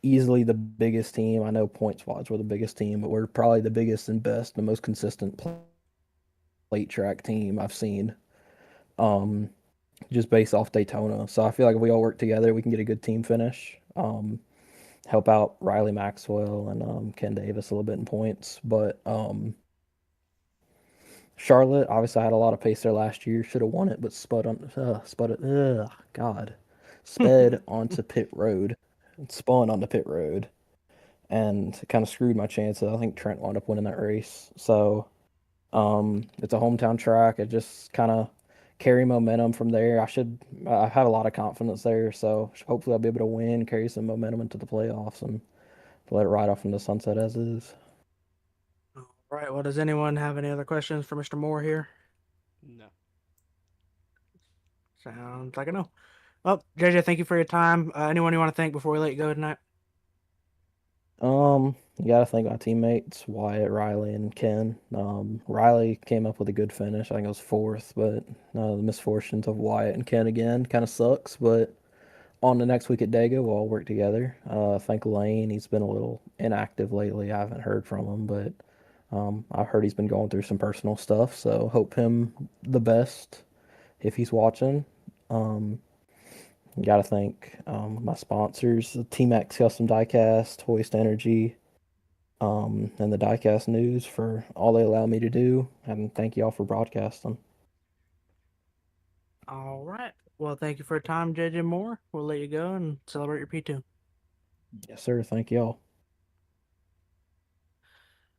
easily the biggest team. I know points wise we're the biggest team, but we're probably the biggest and best, the most consistent plate track team I've seen. Um, just based off Daytona. So I feel like if we all work together, we can get a good team finish. Help out Riley Maxwell and Ken Davis a little bit in points. But Charlotte, obviously, I had a lot of pace there last year. Should have won it, but sped onto pit road, spun onto pit road, and kind of screwed my chances. I think Trent wound up winning that race. So it's a hometown track. It just kind of carry momentum from there. I have a lot of confidence there. So hopefully I'll be able to win, carry some momentum into the playoffs, and let it ride off into the sunset as is. All right. Well, does anyone have any other questions for Mr. Moore here? No. Sounds like a no. Well, JJ, thank you for your time. Anyone you want to thank before we let you go tonight? You gotta thank my teammates, Wyatt, Riley, and Ken. Riley came up with a good finish. I think it was fourth, but the misfortunes of Wyatt and Ken again kind of sucks. But on the next week at Dago, we'll all work together. Thank Lane. He's been a little inactive lately. I haven't heard from him, but I've heard he's been going through some personal stuff. So hope him the best if he's watching. Um, Got to thank my sponsors, the Team X Custom Diecast, Hoist Energy, and the Diecast News for all they allow me to do. And thank you all for broadcasting. All right. Well, thank you for your time, JJ Moore. We'll let you go and celebrate your P2. Yes, sir. Thank y'all.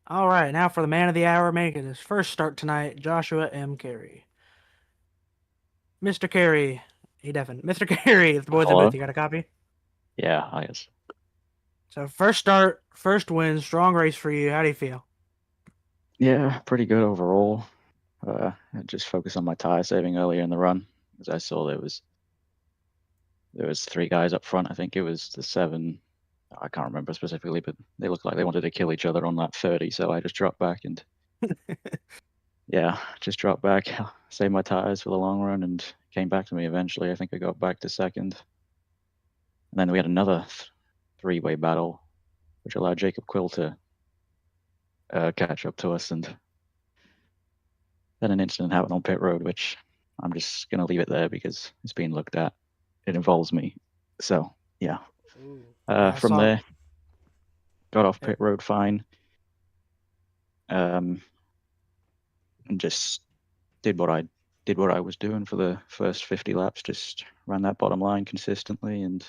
All right, now for the man of the hour making his first start tonight, Joshua M. Carey. Mr. Carey, Mr. Carey, if the boys in Hello? booth, you got a copy? Yeah, I guess. So first start, first win, strong race for you. How do you feel? Yeah, pretty good overall. I just focused on my tire saving earlier in the run because I saw there was three guys up front. I think it was the 7. I can't remember specifically, but they looked like they wanted to kill each other on lap 30. So I just dropped back and just dropped back, saved my tires for the long run, and came back to me eventually. I think I got back to second, and then we had another three-way battle, which allowed Jacob Quill to catch up to us, and then an incident happened on pit road, which I'm just going to leave it there because it's being looked at. It involves me. So, yeah. Ooh. Yeah, I From saw- there, got off Yeah. pit road fine. And just did what I was doing for the first 50 laps, just ran that bottom line consistently, and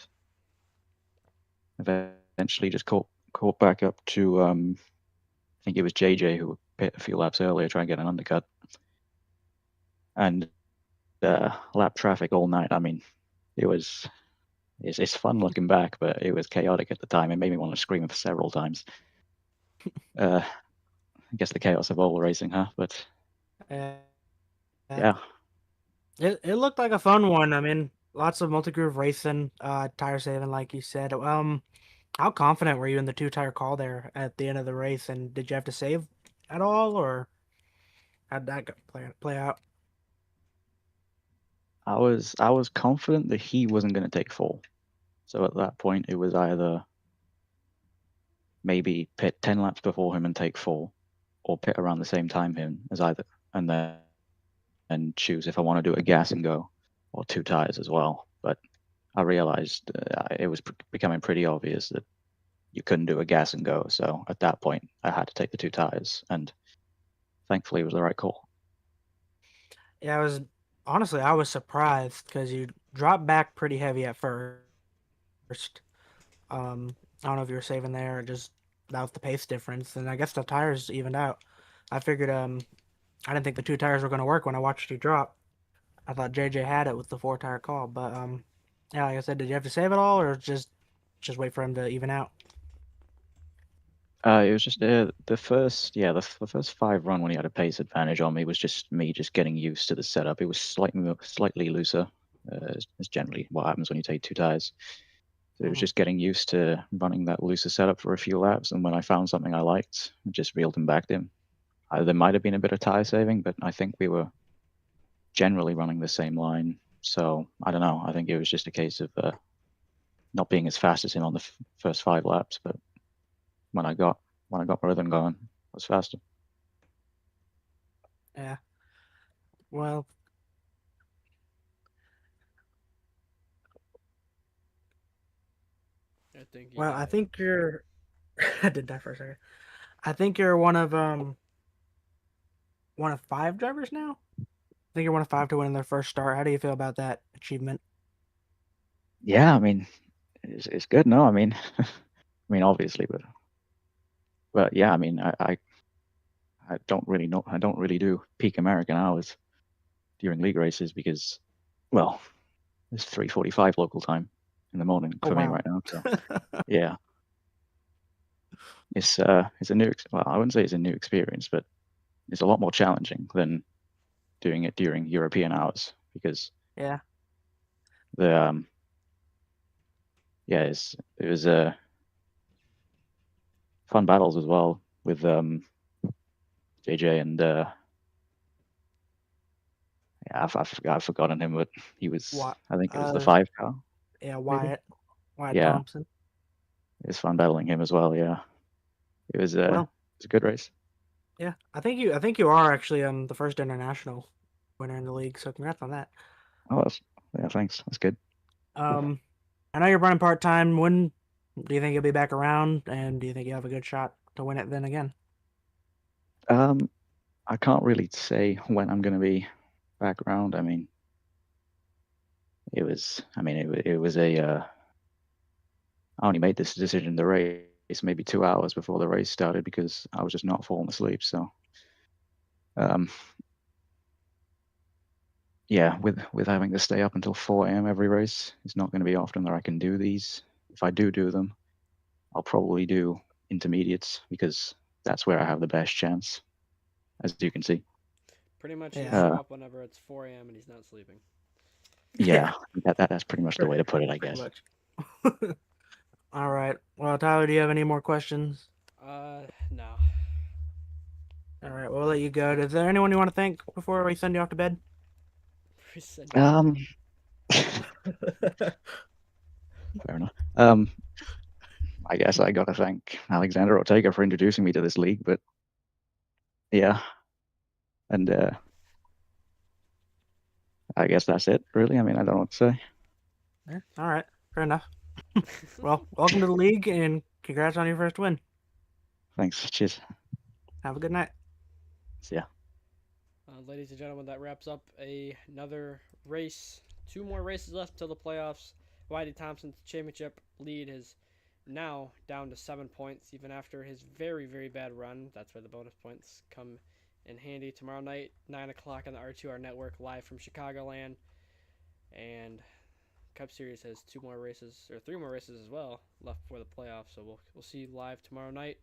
eventually just caught back up to I think it was JJ who pit a few laps earlier, trying to get an undercut. And lap traffic all night. I mean, it's fun looking back, but it was chaotic at the time. It made me want to scream for several times. I guess the chaos of oval racing, huh? But yeah. It looked like a fun one. I mean, lots of multi-groove racing, tire saving, like you said. How confident were you in the 2-tire call there at the end of the race? And did you have to save at all, or how'd that play out? I was confident that he wasn't going to take full. So at that point, it was either maybe pit 10 laps before him and take full, or pit around the same time him as either, and then choose if I want to do a gas and go or 2 tires as well. But I realized it was becoming pretty obvious that you couldn't do a gas and go. So at that point, I had to take the 2 tires, and thankfully it was the right call. Yeah, I was surprised because you dropped back pretty heavy at first. I don't know if you were saving there or just that was the pace difference, and I guess the tires evened out. I figured I didn't think the 2 tires were going to work when I watched you drop. I thought JJ had it with the 4-tire call, but yeah, like I said, did you have to save it all or just wait for him to even out? It was just the first 5 run when he had a pace advantage on me was just me getting used to the setup. It was slightly looser, as generally what happens when you take 2 tires. So it was just getting used to running that looser setup for a few laps, and when I found something I liked, I just reeled him back in. There might have been a bit of tire saving, but I think we were generally running the same line. So I don't know. I think it was just a case of not being as fast as him on the first 5 laps, but when I got my rhythm going, I was faster. Yeah. Well, I think you're. I did that for a second. I think you're one of 5 drivers now. I think you're one of 5 to win in their first start. How do you feel about that achievement? Yeah, I mean, it's good. No, I mean, obviously, but yeah, I mean, I don't really know. I don't really do peak American hours during league races because, well, it's 3:45 local time in the morning for me right now. So yeah, it's a new. Well, I wouldn't say it's a new experience, but it's a lot more challenging than doing it during European hours because Yeah. the it was fun battles as well with JJ and yeah, I've forgotten him, but he was I think it was the 5 car. Yeah, maybe? Wyatt Yeah, Thompson. it was fun battling him as well. Yeah, it was Well, it was a good race. yeah, I think you are actually the first international winner in the league. So congrats on that. Oh, yeah, thanks. That's good. I know you're running part time. When do you think you'll be back around? And do you think you have a good shot to win it then again? I can't really say when I'm going to be back around. I mean, it was. I mean, it was a. I only made this decision in the race maybe 2 hours before the race started because I was just not falling asleep. So, yeah, with having to stay up until 4 a.m. every race, it's not going to be often that I can do these. If I do them, I'll probably do intermediates because that's where I have the best chance, as you can see. Pretty much he'll Yeah. show up whenever it's 4 a.m. and he's not sleeping. Yeah, that's pretty much the way to put it, I Pretty guess. much. All right. Well, Tyler, do you have any more questions? No. All right, we'll let you go. Is there anyone you want to thank before we send you off to bed? We said Um, fair enough. I guess I got to thank Alexander Ortega for introducing me to this league, but yeah, and I guess that's it, really. I mean, I don't know what to say. Yeah, all right, fair enough. Well, welcome to the league and congrats on your first win. Thanks. Cheers. Have a good night. See ya. Ladies and gentlemen, that wraps up another race. 2 more races left until the playoffs. Whitey Thompson's championship lead is now down to 7 points, even after his very, very bad run. That's where the bonus points come in handy. Tomorrow night, 9 o'clock on the R2R network, live from Chicagoland. And Cup Series has 2 more races, or 3 more races as well, left before the playoffs. So we'll see you live tomorrow night.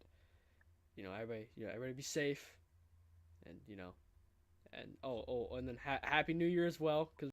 Everybody be safe. And, and and then Happy New Year as well, because